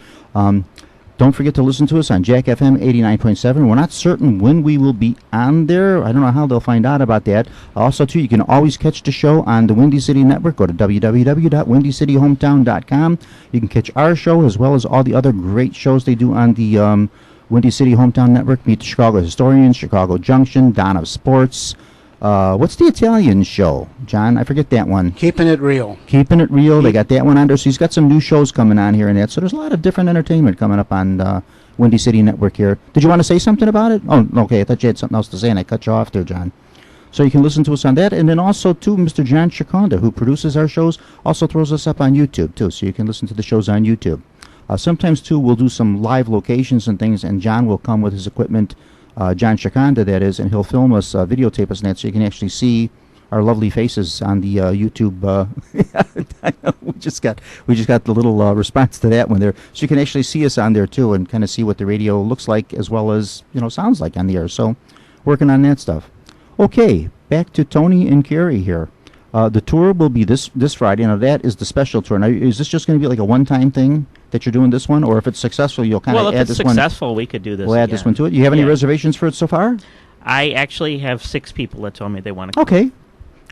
Don't forget to listen to us on Jack FM 89.7. We're not certain when we will be on there. I don't know how they'll find out about that. Also, too, you can always catch the show on the Windy City Network. Go to www.windycityhometown.com. You can catch our show as well as all the other great shows they do on the Windy City Hometown Network. Meet the Chicago Historians, Chicago Junction, Dawn of Sports. What's the Italian show, John? I forget that one. Keeping It Real. Keeping It Real. They got that one on there. So he's got some new shows coming on here and that. So there's a lot of different entertainment coming up on Windy City Network here. Did you want to say something about it? Oh, okay. I thought you had something else to say, and I cut you off there, John. So you can listen to us on that. And then also, too, Mr. John Chiconda, who produces our shows, also throws us up on YouTube, too. So you can listen to the shows on YouTube. Sometimes, too, we'll do some live locations and things, and John will come with his equipment, John Chiconda, that is, and he'll film us, videotape us, and that, so you can actually see our lovely faces on the YouTube. I know, we just got the little response to that one there, so you can actually see us on there too, and kind of see what the radio looks like as well as sounds like on the air. So, working on that stuff. Okay, back to Tony and Carrie here. The tour will be this Friday. Now that is the special tour. Now, is this just going to be like a one-time thing that you're doing this one, or if it's successful, you'll kind of add this one? Well, if it's successful, we could do this. We'll add this one to it. You have any reservations for it so far? I actually have 6 people that told me they want to come. Okay.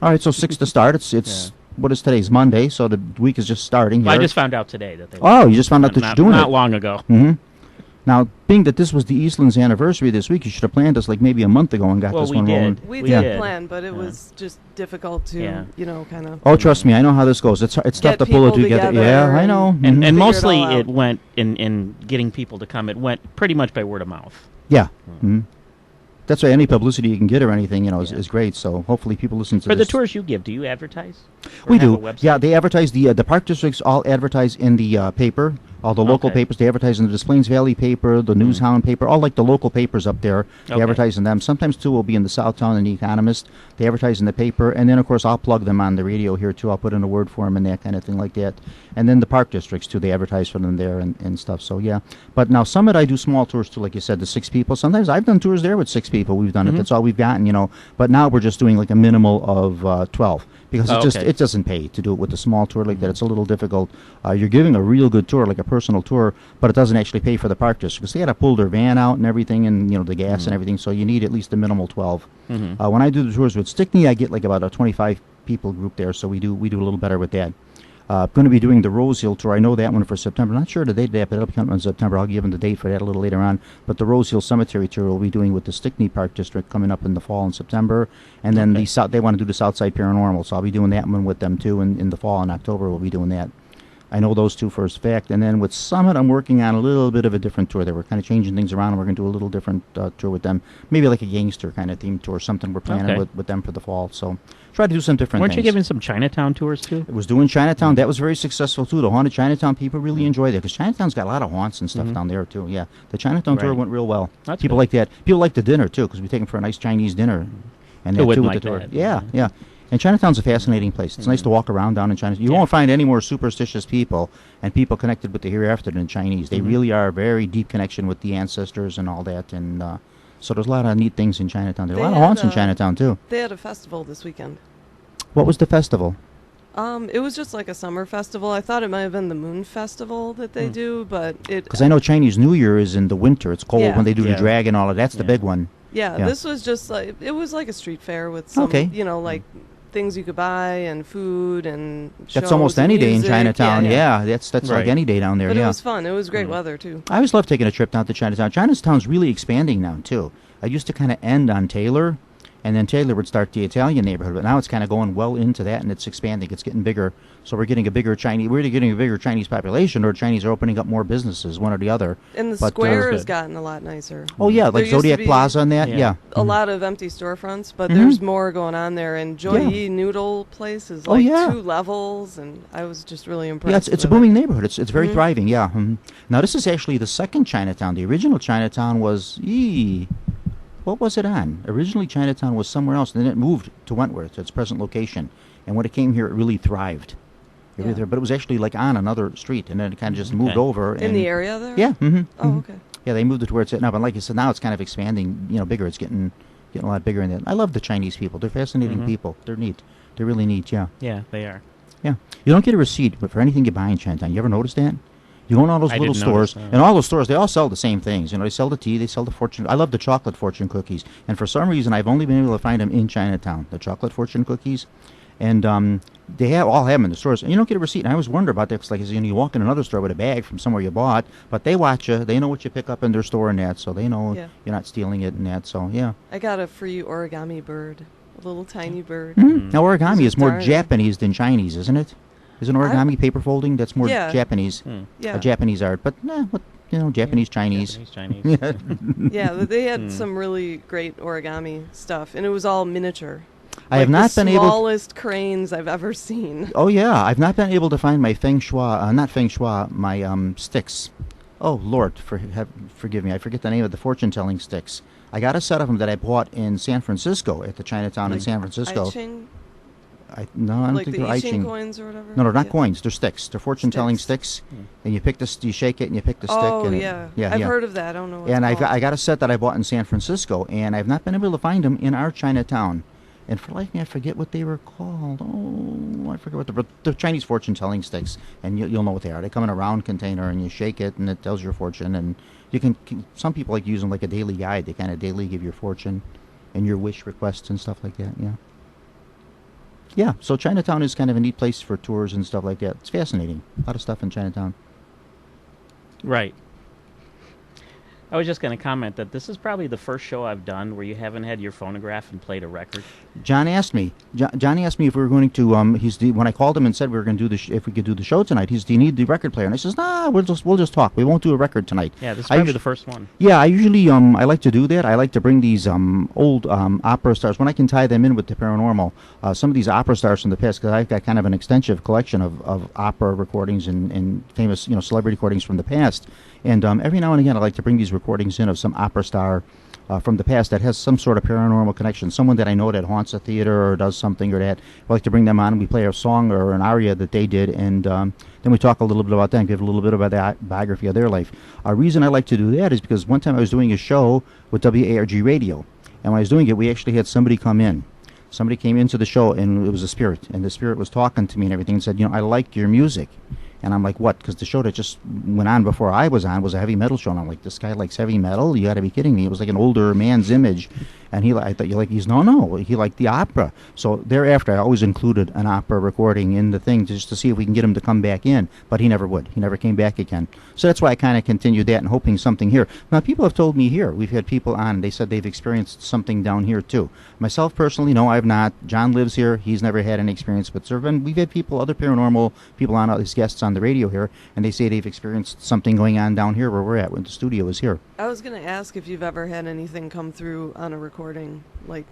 All right, so 6 to start. It's what is today's Monday, so the week is just starting. Well, I just found out today that they. Oh, you just found out that you're doing it not long ago. Mm-hmm. Now, being that this was the Eastlands anniversary this week, you should have planned this like maybe a month ago and got this one rolling. We did plan, but it was just difficult to, kind of. Oh, trust me, I know how this goes. It's tough to pull it together. Yeah, I know. And mostly it went in getting people to come. It went pretty much by word of mouth. Yeah. Mm-hmm. That's why any publicity you can get or anything, is great. So hopefully people listen to this. For the tours you give, do you advertise? We do. Yeah, they advertise. The park districts all advertise in the paper. All the local papers, they advertise in the Des Plaines Valley paper, the Newshound paper, all like the local papers up there. They advertise in them. Sometimes, too, will be in the Southtown and the Economist. They advertise in the paper. And then, of course, I'll plug them on the radio here, too. I'll put in a word for them and that kind of thing like that. And then the park districts, too, they advertise for them there and stuff. So, yeah. But now, Summit, I do small tours, too, like you said, the 6 people. Sometimes I've done tours there with 6 people. We've done it. That's all we've gotten, But now we're just doing like a minimal of 12. Because it doesn't pay to do it with a small tour like that. It's a little difficult. You're giving a real good tour, like a personal tour, but it doesn't actually pay for the park district because they had to pull their van out and everything, and the gas and everything. So you need at least a minimal 12. When I do the tours with Stickney, I get like about a 25 people group there. So we do a little better with that. Going to be doing the Rose Hill tour. I know that one for September. Not sure the date of that, but it'll be coming in September. I'll give them the date for that a little later on. But the Rose Hill Cemetery tour we'll be doing with the Stickney Park District coming up in the fall in September. And then they want to do the Southside Paranormal, so I'll be doing that one with them too in the fall. In October we'll be doing that. I know those two for a fact. And then with Summit, I'm working on a little bit of a different tour there. We're kind of changing things around, and we're going to do a little different tour with them. Maybe like a gangster kind of theme tour, something we're planning with them for the fall. So try to do some different things. Weren't you giving some Chinatown tours, too? It was doing Chinatown. That was very successful, too. The Haunted Chinatown, people really enjoy that, because Chinatown's got a lot of haunts and stuff down there, too. Yeah, the Chinatown tour went real well. People like that. People like the dinner, too, because we take them for a nice Chinese dinner. And that, too, with the tour. Yeah. And Chinatown's a fascinating place. It's nice to walk around down in Chinatown. You won't find any more superstitious people and people connected with the hereafter than Chinese. They really are a very deep connection with the ancestors and all that. And so there's a lot of neat things in Chinatown. There's a lot of haunts in Chinatown, too. They had a festival this weekend. What was the festival? It was just like a summer festival. I thought it might have been the Moon Festival that they do, but it... Because I know Chinese New Year is in the winter. It's cold when they do the drag and all of that. That's the big one. Yeah, this was just like... It was like a street fair with some, like... things you could buy and food and shows. That's almost any day in Chinatown. Yeah, that's like any day down there. But it was fun. It was great weather too. I always love taking a trip down to Chinatown. Chinatown's really expanding now too. I used to kind of end on Taylor, And then Taylor would start the Italian neighborhood, but now it's kind of going well into that, and it's expanding. It's getting bigger. So we're getting a bigger Chinese. We're either getting a bigger Chinese population, or Chinese are opening up more businesses, one or the other. And the But, square good. has gotten a lot nicer. Oh yeah, There like used to Zodiac be Plaza and that. Yeah. Yeah. a lot of empty storefronts, but Mhm. there's more going on there. And Joy Yeah. Yi Noodle place is Oh, like yeah. 2 levels, and I was just really impressed. Yeah, it's a with it. booming neighborhood. It's very Mhm. thriving. Yeah. Now this is actually the second Chinatown. The original Chinatown was what was it on? Originally Chinatown was somewhere else, and then it moved to Wentworth, to its present location. And when it came here, it really thrived. It really Yeah. thrived. But it was actually like on another street, and then it kind of just moved Okay. over. In and the area there. Yeah. Oh, okay. Yeah, they moved it to where it's at now. But like I said, now it's kind of expanding. Bigger. It's getting a lot bigger. And I love the Chinese people. They're fascinating Mhm. people. They're neat. They're really neat. Yeah. Yeah, they are. Yeah. You don't get a receipt, but for anything you buy in Chinatown, you ever notice that? You go in all those I little didn't notice stores, that. and all those stores, they all sell the same things. They sell the tea, they sell the fortune. I love the chocolate fortune cookies, and for some reason, I've only been able to find them in Chinatown. The chocolate fortune cookies, and they all have them in the stores. And you don't get a receipt. And I always wonder about that because, like, you walk in another store with a bag from somewhere you bought, but they watch you. They know what you pick up in their store and that, so they know Yeah. you're not stealing it and that. So yeah. I got a free origami bird, a little tiny bird. Now origami These is are more darn- Japanese than Chinese, isn't it? Isn't origami paper folding? That's more Yeah. Japanese. Yeah, Japanese art, but Japanese, Chinese. Chinese. Yeah. yeah. They had some really great origami stuff, and it was all miniature. I have not the been able. smallest cranes I've ever seen. Oh yeah, I've not been able to find my feng shui. Not feng shui. My sticks. Oh Lord, forgive me. I forget the name of the fortune-telling sticks. I got a set of them that I bought in San Francisco at the Chinatown in San Francisco. I-Ching, No, I don't like think the they're I I Ching Ching. coins or whatever. No, they're not Yeah. coins. They're sticks. They're fortune-telling sticks. And you pick this. You shake it, and you pick the stick. Oh and yeah, yeah, I've yeah. heard of that. I don't know. What And it's called. I got a set that I bought in San Francisco, and I've not been able to find them in our Chinatown. And for life of me, I forget what they were called. Oh, I forget what the Chinese fortune-telling sticks. And you'll know what they are. They come in a round container, and you shake it, and it tells your fortune. And you can some people like use them like a daily guide. They kind of daily give your fortune and your wish requests and stuff like that. Yeah. Yeah, so Chinatown is kind of a neat place for tours and stuff like that. It's fascinating. A lot of stuff in Chinatown. Right. I was just going to comment that this is probably the first show I've done where you haven't had your phonograph and played a record. John asked me. John asked me if we were going to. When I called him and said we were going to do if we could do the show tonight. Do you need the record player? And I says, nah, we'll just talk. We won't do a record tonight. Yeah, this is I probably usu- the first one. Yeah, I usually I like to do that. I like to bring these old opera stars when I can tie them in with the paranormal. Some of these opera stars from the past, because I've got kind of an extensive collection of opera recordings and famous celebrity recordings from the past. And every now and again, I like to bring these recordings in of some opera star from the past that has some sort of paranormal connection. Someone that I know that haunts a theater or does something or that. I like to bring them on and we play a song or an aria that they did, and then we talk a little bit about them, give a little bit about the biography of their life. A reason I like to do that is because one time I was doing a show with WARG Radio, and when I was doing it, we actually had somebody come in. Somebody came into the show, and it was a spirit, and the spirit was talking to me and everything and said, I like your music. And I'm like, what? Because the show that just went on before I was on was a heavy metal show. And I'm like, this guy likes heavy metal? You got to be kidding me. It was like an older man's image. And I thought, no. He liked the opera. So thereafter, I always included an opera recording in the thing just to see if we can get him to come back in. But he never would. He never came back again. So that's why I kind of continued that and hoping something here. Now, people have told me here, we've had people on, they said they've experienced something down here too. Myself personally, no, I've not. John lives here. He's never had any experience. But we've had people, other paranormal people on, as guests on the radio here, and they say they've experienced something going on down here where we're at, when the studio is here. I was going to ask if you've ever had anything come through on a recording, like,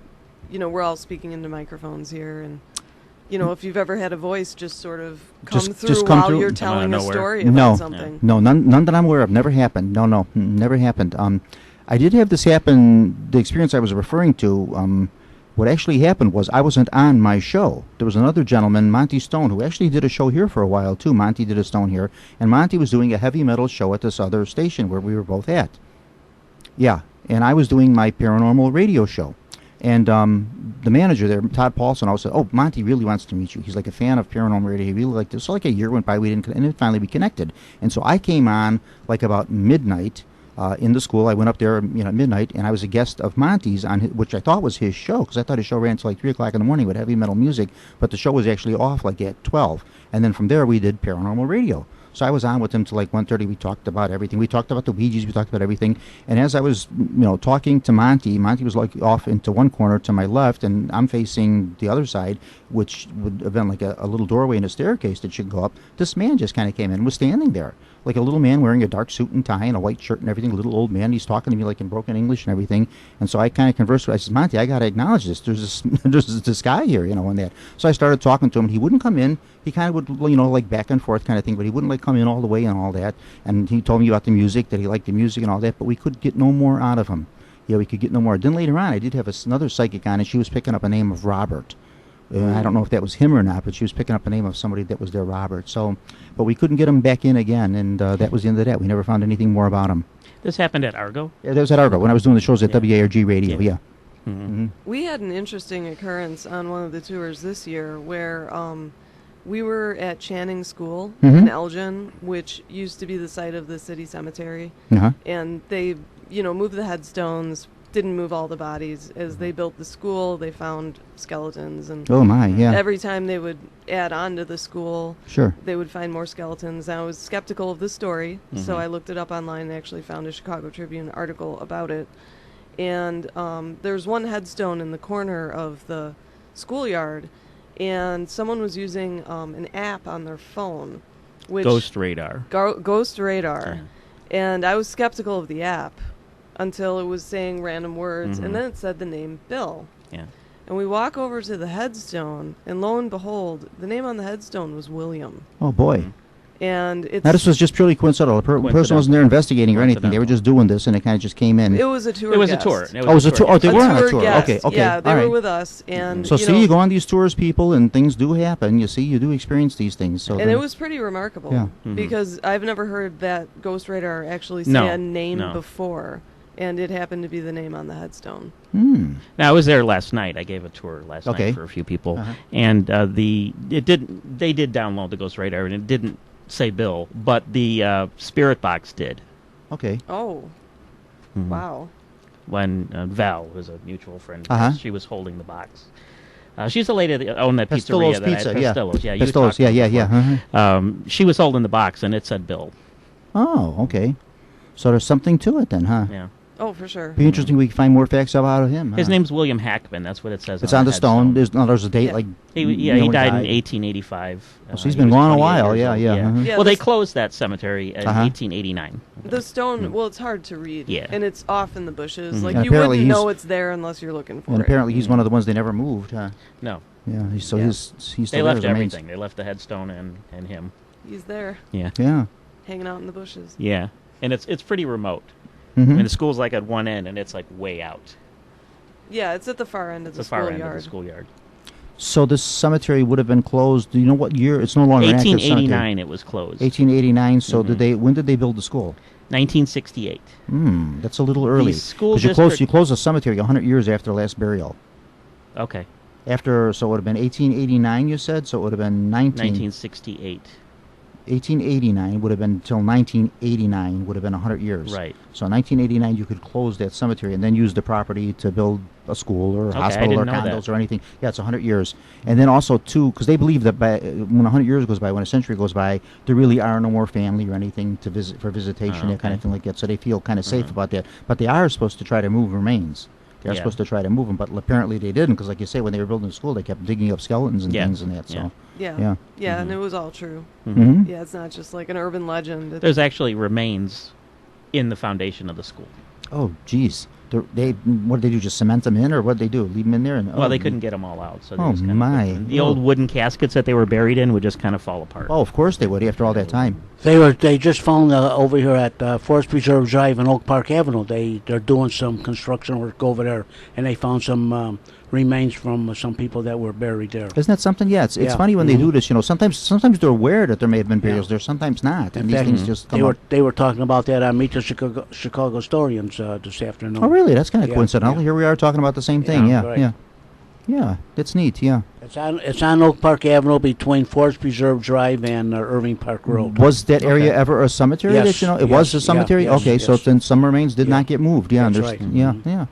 we're all speaking into microphones here, and if you've ever had a voice just sort of come Just through come while through? you're Come out of telling a nowhere. story No. about something. No, none that I'm aware of. Never happened. No, never happened. I did have this happen. The experience I was referring to, what actually happened was I wasn't on my show. There was another gentleman, Monty Stone, who actually did a show here for a while too. Monty did a Stone here, and Monty was doing a heavy metal show at this other station where we were both at. Yeah, and I was doing my paranormal radio show. And the manager there, Todd Paulson, always said, "Oh, Monty really wants to meet you. He's like a fan of paranormal radio. He really liked it." So like a year went by, and then finally we connected. And so I came on like about midnight in the school. I went up there, at midnight, and I was a guest of Monty's on which I thought was his show, because I thought his show ran until like 3 o'clock in the morning with heavy metal music. But the show was actually off like at 12. And then from there we did paranormal radio. So I was on with him till like 1:30. We talked about everything. We talked about the Ouijas. We talked about everything. And as I was, talking to Monty was like off into one corner to my left, and I'm facing the other side, which would have been like a little doorway and a staircase that should go up. This man just kind of came in and was standing there. Like a little man wearing a dark suit and tie and a white shirt and everything, a little old man. He's talking to me like in broken English and everything. And so I kind of conversed with him. I said, Monty, I got to acknowledge this. There's this guy here, and that. So I started talking to him. He wouldn't come in. He kind of would, like back and forth kind of thing, but he wouldn't like come in all the way and all that. And he told me about the music, that he liked the music and all that, but we could get no more out of him. Yeah, we could get no more. Then later on, I did have another psychic on, and she was picking up a name of Robert. I don't know if that was him or not, but she was picking up the name of somebody that was there, Robert. So, but we couldn't get him back in again, and that was the end of that. We never found anything more about him. This happened at Argo? Yeah, that was at Argo when I was doing the shows at WARG Radio, yeah. Mm-hmm. We had an interesting occurrence on one of the tours this year where we were at Channing School in Elgin, which used to be the site of the city cemetery. And they, moved the headstones, didn't move all the bodies. As they built the school, they found skeletons, and oh my, yeah. Every time they would add on to the school, sure, they would find more skeletons. I was skeptical of the story, so I looked it up online and actually found a Chicago Tribune article about it. And there's one headstone in the corner of the schoolyard, and someone was using an app on their phone, which Ghost Radar. Ghost Radar. Yeah. And I was skeptical of the app until it was saying random words, and then it said the name Bill. Yeah. And we walk over to the headstone, and lo and behold, the name on the headstone was William. Oh, boy. And it's... Now, this was just purely coincidental. The person wasn't there investigating or anything. They were just doing this, and it kind of just came in. It was a tour It was guest. a tour. It was a tour. Oh, they were on a tour. Guest. Okay. Yeah, they all were right. with us. And So, you go on these tours, people, and things do happen. You see, you do experience these things. So and it was pretty remarkable. Yeah. Because I've never heard that Ghost Radar actually say a name before. And it happened to be the name on the headstone. Now, I was there last night. I gave a tour last night for a few people, and they did download the Ghost Radar, and it didn't say Bill, but the Spirit Box did. Okay. Oh, wow. When Val, who's a mutual friend, she was holding the box. She's the lady that owned that Pestillo's pizzeria. Pizza, yeah. Pestillo's, yeah. Pestillo's, yeah. She was holding the box, and it said Bill. Oh, okay. So there's something to it then, huh? Yeah. Oh, for sure. Be interesting. We can find more facts out of him. His name's William Hackman. That's what it says. It's on the stone. There's a date like. He died in 1885. So he's been gone a while. Yeah. Yeah, well, they closed that cemetery in 1889. The stone. Well, it's hard to read. Yeah. And it's off in the bushes. Like And you apparently wouldn't know it's there unless you're looking for it. And apparently he's one of the ones they never moved, huh? No. Yeah. He's still They there. left everything. They left the headstone and him. He's there. Yeah. Yeah. Hanging out in the bushes. Yeah. And it's pretty remote. I mean, the school's like at one end, and it's like way out. Yeah, it's at the far end of the schoolyard. Far end of the schoolyard. So this cemetery would have been closed. Do you know what year? It's no longer an active cemetery. 1889 it was closed. 1889. So when did they build the school? 1968. That's a little early. You close a cemetery 100 years after the last burial. Okay. So it would have been 1889, you said? So it would have been 1968. 1889 would have been until 1989 would have been 100 years. Right. So in 1989 you could close that cemetery and then use the property to build a school or a hospital or condos or anything. Yeah, it's 100 years. And then also too, because they believe that when 100 years goes by, when a century goes by, there really are no more family or anything to visit for visitation, that kind of thing like that. So they feel kind of safe about that. But they are supposed to try to move remains. They're supposed to try to move them, but apparently they didn't, because like you say, when they were building the school, they kept digging up skeletons and things and that. So yeah, and it was all true. Yeah, it's not just like an urban legend. There's actually remains in the foundation of the school. Oh, geez. What did they do? Just cement them in, or what did they do? Leave them in there? Well, they couldn't get them all out. So the old wooden caskets that they were buried in would just kind of fall apart. Oh, of course they would after all that time. They just found over here at Forest Preserve Drive and Oak Park Avenue. They're doing some construction work over there, and they found some remains from some people that were buried there. Isn't that something? Yeah, it's funny when they do this. Sometimes they're aware that there may have been burials there. Sometimes not, and these things just come up. They were talking about that on Meet the Chicago Historians this afternoon. Oh, really? That's kind of coincidental. Here we are talking about the same thing. Yeah, that's neat. Yeah. It's on Oak Park Avenue between Forest Preserve Drive and Irving Park Road. Was that area ever a cemetery? Yes. It was a cemetery. Okay, so then some remains did not get moved. Yeah, that's right. Yeah.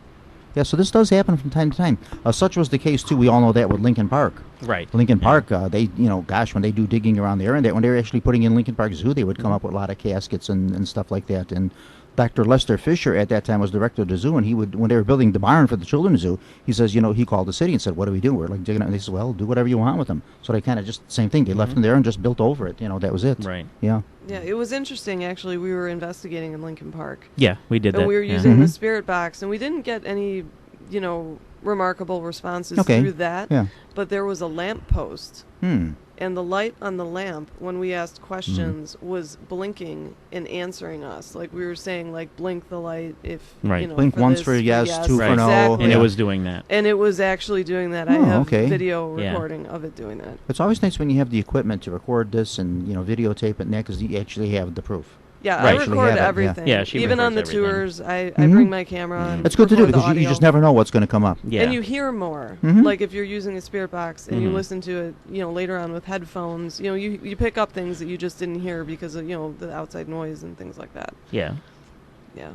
So this does happen from time to time. Such was the case too. We all know that with Lincoln Park. Right. Lincoln Park, they, when they do digging around there, and when they were actually putting in Lincoln Park Zoo, they would come up with a lot of caskets and stuff like that. And Dr. Lester Fisher at that time was director of the zoo, and he would, when they were building the barn for the children's zoo, he says, he called the city and said, "What do we do? We're like digging up." And they said, "Well, do whatever you want with them." So they kind of just same thing. They left them there and just built over it. That was it. Right. Yeah. Yeah, it was interesting, actually. We were investigating in Lincoln Park. Yeah, we did that. And we were yeah. using the spirit box, and we didn't get any, remarkable responses through that. Yeah. But there was a lamp post, Hmm. and the light on the lamp, when we asked questions, was blinking and answering us. Like we were saying, like, blink the light if, Right. Blink for once this, for yes, two Right. for no. Exactly. And Yeah. it was doing that. And it was actually doing that. I Oh, have okay. video Yeah. recording of it doing that. It's always nice when you have the equipment to record this and videotape it and that, because you actually have the proof. Yeah, Right. I Actually record have it, yeah. everything. Yeah, she Even on the records everything. tours, I Mhm. bring my camera. And It's good to do record the because you audio. just never know what's going to come up. Yeah. And you hear more. Mhm. Like if you're using a spirit box and you Mhm. listen to it, later on with headphones, you pick up things that you just didn't hear because of, the outside noise and things like that. Yeah. Yeah.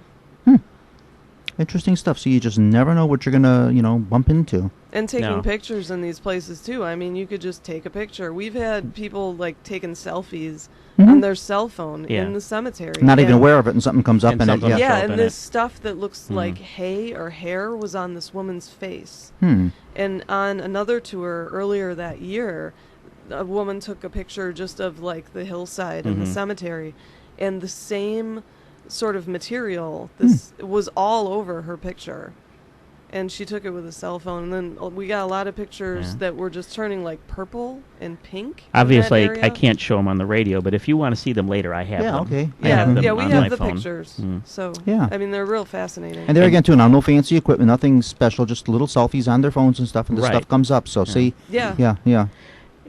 Interesting stuff. So you just never know what you're going to, bump into. And taking No. pictures in these places too. I mean, you could just take a picture. We've had people like taking selfies on their cell phone Yeah. in the cemetery. Not even And- aware of it, and something comes up And in it. something Yeah. show Yeah, up and in this it. stuff that looks Mhm. like hay or hair was on this woman's face. Hmm. And on another tour earlier that year, a woman took a picture just of like the hillside and the Mhm. cemetery, and the same sort of material this was all over her picture. And she took it with a cell phone, and then we got a lot of pictures Yeah. that were just turning like purple and pink. Obviously, in that area. I can't show them on the radio, but if you want to see them later, I have Yeah, them. okay. I Yeah, have them yeah, we on have my the phone. pictures. Mm. So Yeah. I mean, they're real fascinating. And there again, too, now no fancy equipment, nothing special, just little selfies on their phones and stuff, and the Right. stuff comes up. So, see, yeah. yeah.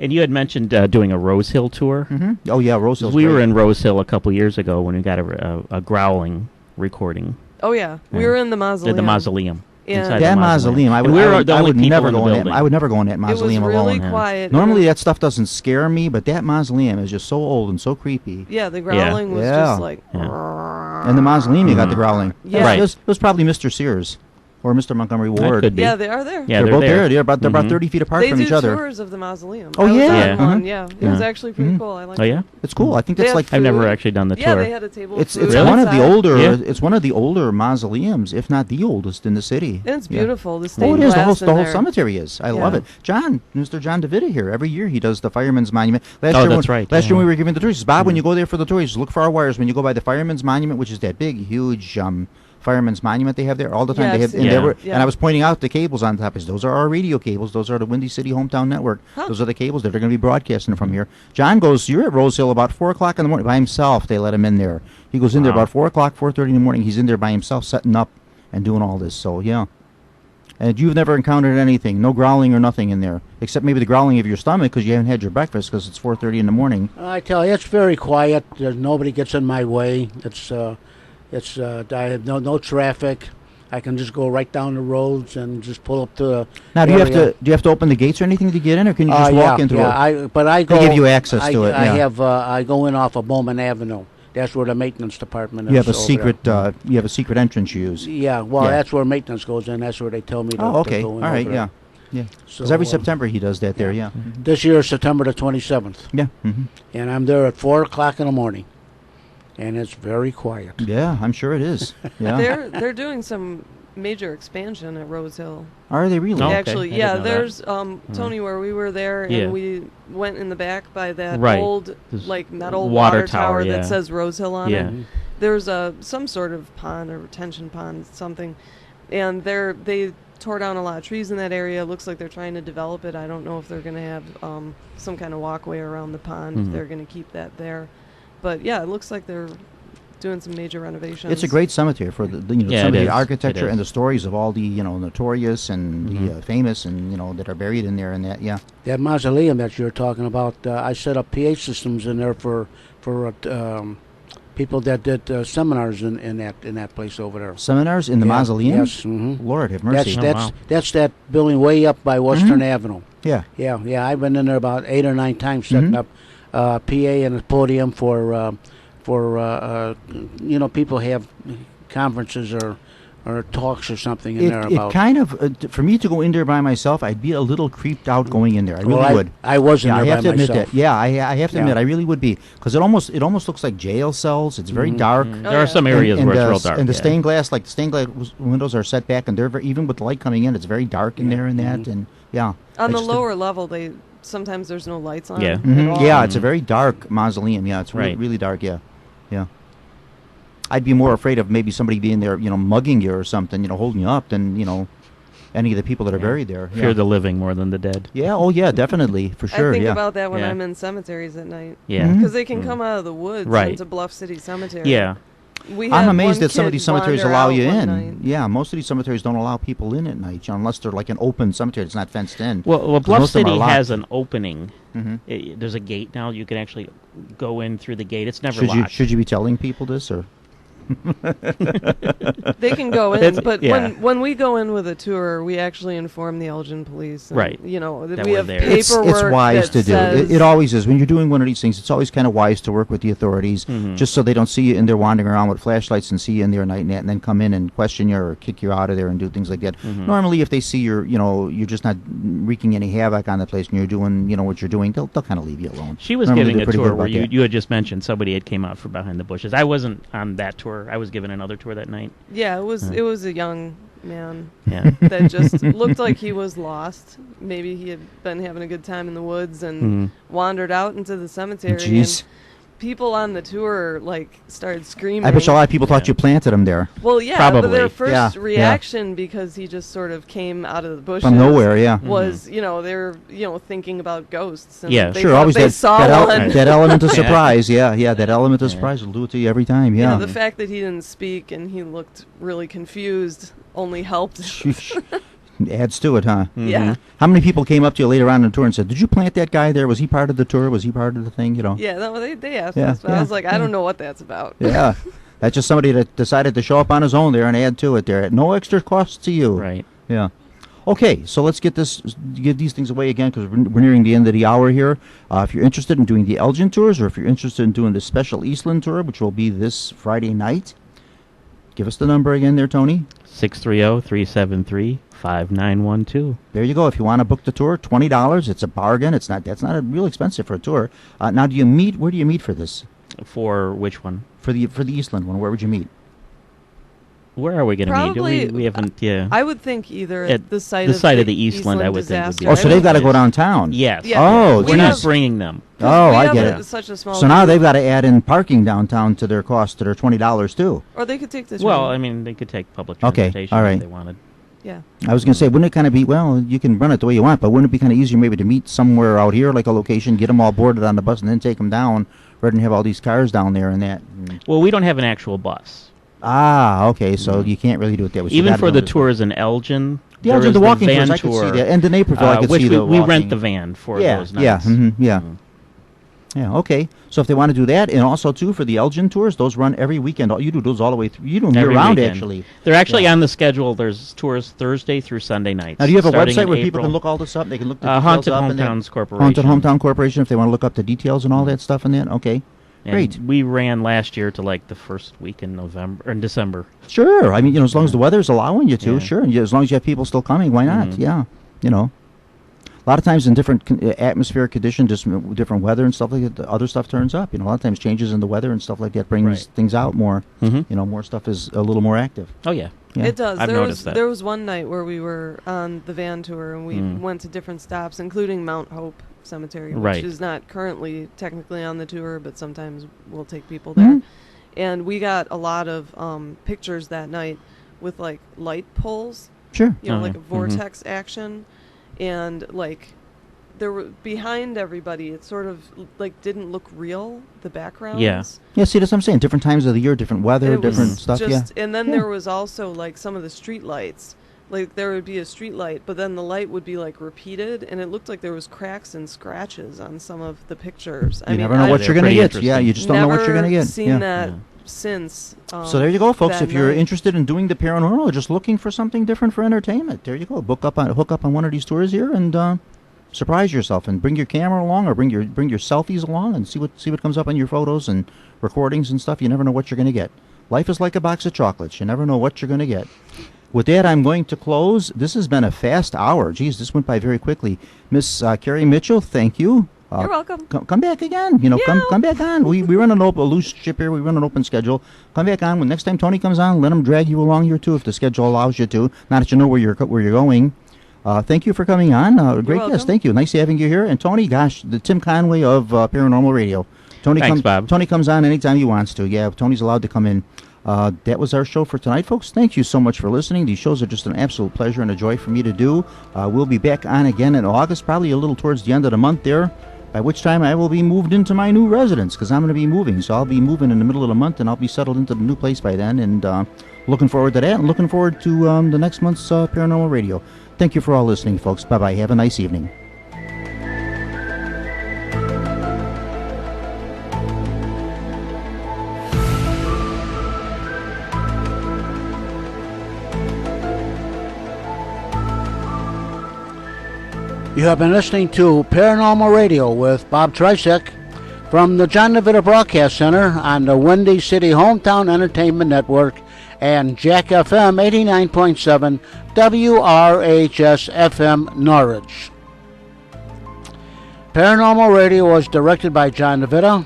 And you had mentioned doing a Rose Hill tour. Mm-hmm. Oh, yeah, Rose Hill's We great. were in Rose Hill a couple years ago when we got a growling recording Oh yeah, we Yeah. were in the mausoleum. at the mausoleum. And inside That the mausoleum, I would, And we I were would, the I only would people never in the go in that. building. I would never go in that it was mausoleum really alone. quiet. Normally, that stuff doesn't scare me, but that mausoleum is just so old and so creepy. Yeah, the growling was Yeah. just like. And the mausoleum, you got the growling. Yeah. Right. It was probably Mr. Sears or Mr. Montgomery Ward. could be. Yeah, they are there. Yeah, they're both there. there. They're about Mhm. 30 feet apart They from do each other. tours of the mausoleum. Oh, I was yeah? on Yeah. one, Uh-huh. yeah. It Yeah. was actually pretty Mhm. cool. I liked Oh, yeah? It's cool. I think They that's had like I've never food. actually done the Yeah, tour. they had a table. it's of food one of the outside. older Yeah. it's one of the older mausoleums, if not the oldest in the city. And it's Yeah. beautiful. The Oh, stained it is. glass in The whole there. cemetery is. I love Yeah. it. Mr. John DeVita here. Every year he does the Fireman's Monument. Oh, that's right, Last year yeah. when we were giving the tour, he says, Bob, when Mhm. you go there for the tour, you just look for our wires. When you go by the Fireman's Monument, which is that big, huge Fireman's Monument they have there all the time. They Yes, have, and, yeah. they were, Yeah. and I was pointing out the cables on top. Is those are our radio cables. Those are the Windy City Hometown Network. Huh. Those are the cables that are going to be broadcasting from here. John goes, you're at Rose Hill about 4 o'clock in the morning by himself. They let him in there. He goes in there Wow. about 4 o'clock, 4:30 in the morning. He's in there by himself setting up and doing all this. So, yeah. And you've never encountered anything, no growling or nothing in there, except maybe the growling of your stomach because you haven't had your breakfast because it's 4:30 in the morning. I tell you, it's very quiet. There's nobody gets in my way. I have no traffic. I can just go right down the roads and just pull up to the Now, do area. you have to open the gates or anything to get in, or can you just walk into it? I go. give you access to it, yeah. I go in off of Bowman Avenue. That's where the maintenance department is. You have a over secret. there. You have a secret entrance you use. Yeah, well, Yeah. that's where maintenance goes in. That's where they tell me to, Oh, okay. to All go in. right. over Yeah. there. Yeah. So, Because every September he does that there. Yeah. This year is September the 27th, Yeah. Mm-hmm. and I'm there at 4 o'clock in the morning, and it's very quiet. Yeah, I'm sure it is. Yeah. They're doing some major expansion at Rose Hill. Are they really? Oh, okay. Actually, I yeah. didn't know that. There's Tony, where we were there, and Yeah. we went in the back by that Right. old This like metal water water tower, yeah. that says Rose Hill on Yeah. it. There's some sort of pond or retention pond, something, and they tore down a lot of trees in that area. It looks like they're trying to develop it. I don't know if they're going to have some kind of walkway around the pond. If Mhm. they're going to keep that there, but yeah, it looks like they're doing some major renovations. It's a great cemetery for Yeah, some of it the is. architecture It and the is. stories of all the notorious and Mhm. the famous and that are buried in there and that. Yeah. That mausoleum that you're talking about, I set up PA systems in there for people that did seminars in that place over there. Seminars in the Yeah, mausoleum. Yes. Mm-hmm. Lord have mercy. That's that building way up by Western Avenue. Yeah. Yeah. I've been in there about 8 or 9 times setting Mhm. up PA and a podium for people have conferences or or talks or something in there It about. kind of, for me to go in there by myself, I'd be a little creeped out going in there. I really would. I wasn't Yeah, I there have by to admit myself. that. Yeah, I have to Yeah. admit, I really would be, because it almost looks like jail cells. It's very dark. There are some areas where it's real dark. And the yeah. stained glass, like the stained glass windows are set back, and they're even with the light coming in, it's very dark in there and that, and yeah. On the It's lower level, sometimes there's no lights on. Yeah. at Mhm. all. Yeah, it's a very dark mausoleum. Yeah, it's really, Right. really dark. Yeah, yeah. I'd be more afraid of maybe somebody being there, mugging you or something, holding you up than, any of the people that are buried there. Fear Yeah. the living more than the dead. Yeah. Oh, yeah. Definitely, for sure. I think yeah. about that when Yeah. I'm in cemeteries at night. Yeah. Mhm. Because they can come out of the woods Right. into Bluff City Cemetery. Yeah. We I'm had amazed one that some of kid these cemeteries wander allow out you one in. night. Yeah, most of these cemeteries don't allow people in at night, unless they're like an open cemetery. It's not fenced in. Well, 'Cause Bluff most of them City are locked. has an opening. Mhm. There's a gate now. You can actually go in through the gate. It's never Should you locked. should you be telling people this or? They can go in, It's- but yeah. when we go in with a tour, we actually inform the Elgin police. And, Right. That That we we're have there. paperwork. It's wise that to do. says- It always is. When you're doing one of these things, it's always kind of wise to work with the authorities, Mhm. just so they don't see you in there wandering around with flashlights and see you in there night and that, and then come in and question you or kick you out of there and do things like that. Mhm. Normally, if they see you're just not wreaking any havoc on the place and you're doing, what you're doing, they'll kind of leave you alone. She was Normally giving they're a pretty tour good where about that. you had just mentioned somebody had came out from behind the bushes. I wasn't on that tour. I was given another tour that night. Yeah, it was a young man Yeah. that just looked like he was lost. Maybe he had been having a good time in the woods and Mhm. wandered out into the cemetery. Jeez. And people on the tour started screaming. I bet you a lot of people thought you planted them there. Well, yeah, Probably. but their first Yeah, yeah. reaction, because he just sort of came out of the bushes From nowhere, yeah. was they're thinking about ghosts. And Yeah. they Sure, thought always they saw one. that element of Yeah. surprise. Yeah, that element of Yeah. surprise will do it to you every time. You Yeah. know, the fact that he didn't speak and he looked really confused only helped. Sheesh. Adds to it, huh? Mhm. Yeah. How many people came up to you later on in the tour and said, "Did you plant that guy there? Was he part of the tour? Was he part of the thing?" Yeah, no, they asked Yeah, us, but I yeah, was like, I don't know what that's about. Yeah. That's just somebody that decided to show up on his own there and add to it there at no extra cost to you. Right. Yeah. Okay, so let's give these things away again because we're nearing the end of the hour here. If you're interested in doing the Elgin tours, or if you're interested in doing the special Eastland tour, which will be this Friday night, give us the number again there, Tony. 630-373-5912. There you go. If you want to book the tour, $20. It's a bargain. That's not real expensive for a tour. Now, where do you meet for this? For which one? For the Eastland one, where would you meet? Where are we going to meet? Probably- We haven't. Yeah. I would think either At at the site the of site the of the Eastland, I would think would be disaster. Oh, so they've got to go downtown. Yes. Yeah. Oh, We We're not have- bringing them. Oh, we I have get a- it. Such a small So now group. they've got to add in parking downtown to their cost, to their $20 too. Or they could take this. Well, I mean, they could take public Okay, transportation all right. if they wanted. yeah. I was going to say, wouldn't it kind of be, well, you can run it the way you want, but wouldn't it be kind of easier maybe to meet somewhere out here, like a location, get them all boarded on the bus, and then take them down, rather than have all these cars down there and that? Well, we don't have an actual bus. Ah, okay, so you can't really do it that way. So you Even gotta for do the it this way. tours in Elgin, Yeah, there Elgin, is the walking van tours, I could tour, see that. And the Naperville, I could which see the we rent walking. the van for Yeah, those nights. yeah, yeah. Mm. Yeah, okay. So if they want to do that, and also, too, for the Elgin tours, those run every weekend. You do those all the way through. You do them Every year-round, weekend. actually. They're actually Yeah. on the schedule. There's tours Thursday through Sunday nights. Now, do you have a starting website in where people April. can look all this up? They can look the details Haunted up and Hometowns that? Corporation. Haunted Hometown Corporation, if they want to look up the details and all that stuff and that? Okay. And Great. We ran last year to like the first week in November or in December. Sure. I mean, as long as the weather's allowing you to, Yeah. sure. And as long as you have people still coming, why not? Mhm. Yeah. A lot of times in different atmospheric conditions, just different weather and stuff like that, the other stuff turns up. A lot of times changes in the weather and stuff like that brings Right. things out more. Mm-hmm. More stuff is a little more active. Oh yeah. Yeah. It does. I've noticed that. There was one night where we were on the van tour and we Mm. went to different stops, including Mount Hope Cemetery, which Right. is not currently technically on the tour, but sometimes we'll take people there. Mhm. And we got a lot of pictures that night with like light poles, Sure. you know, Oh, like yeah. a vortex action, and like there were behind everybody. It sort of like didn't look real. The backgrounds. Yeah, see, that's what I'm saying. Different times of the year, different weather, It was different stuff. just, Yeah. And then Yeah. there was also like some of the street lights. Like there would be a street light, but then the light would be like repeated, and it looked like there was cracks and scratches on some of the pictures. You never know what they're you're going to pretty get. Yeah, interesting. you just don't know what you're going to get. Seen Yeah. that Yeah. since. So there you go, folks. that If you're night. interested in doing the paranormal or just looking for something different for entertainment, there you go. Hook up on one of these tours here and surprise yourself and bring your camera along or bring your selfies along and see what comes up on your photos and recordings and stuff. You never know what you're going to get. Life is like a box of chocolates. You never know what you're going to get. With that, I'm going to close. This has been a fast hour. Geez, this went by very quickly. Miss Carrie Mitchell, thank you. You're welcome. Come back again. Come back on. We run a loose ship here. We run an open schedule. Come back on. When next time Tony comes on, let him drag you along here too if the schedule allows you to. Not that you know where you're going. Thank you for coming on. Great guest. Thank you. Nice having you here. And Tony, gosh, the Tim Conway of Paranormal Radio. Thanks, Bob. Tony comes on anytime he wants to. Yeah, Tony's allowed to come in. That was our show for tonight, folks. Thank you so much for listening. These shows are just an absolute pleasure and a joy for me to do. We'll be back on again in August, probably a little towards the end of the month there, by which time I will be moved into my new residence because I'm going to be moving. So I'll be moving in the middle of the month, and I'll be settled into the new place by then. And looking forward to that, and looking forward to the next month's Paranormal Radio. Thank you for all listening, folks. Bye-bye. Have a nice evening. You have been listening to Paranormal Radio with Bob Tricek from the John DeVita Broadcast Center on the Windy City Hometown Entertainment Network and Jack FM 89.7 WRHS FM Norwich. Paranormal Radio was directed by John DeVita,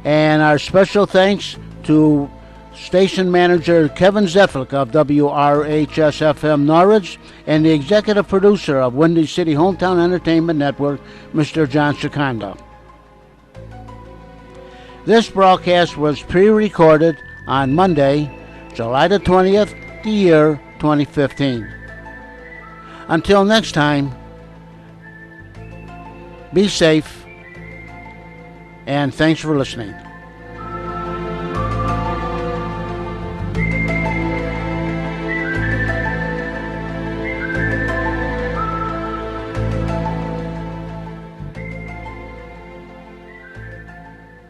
and our special thanks to station manager Kevin Zeflik of WRHS FM Norwich and the executive producer of Windy City Hometown Entertainment Network, Mr. John Seconda. This broadcast was pre-recorded on Monday, July the 20th, the year 2015. Until next time, be safe, and thanks for listening.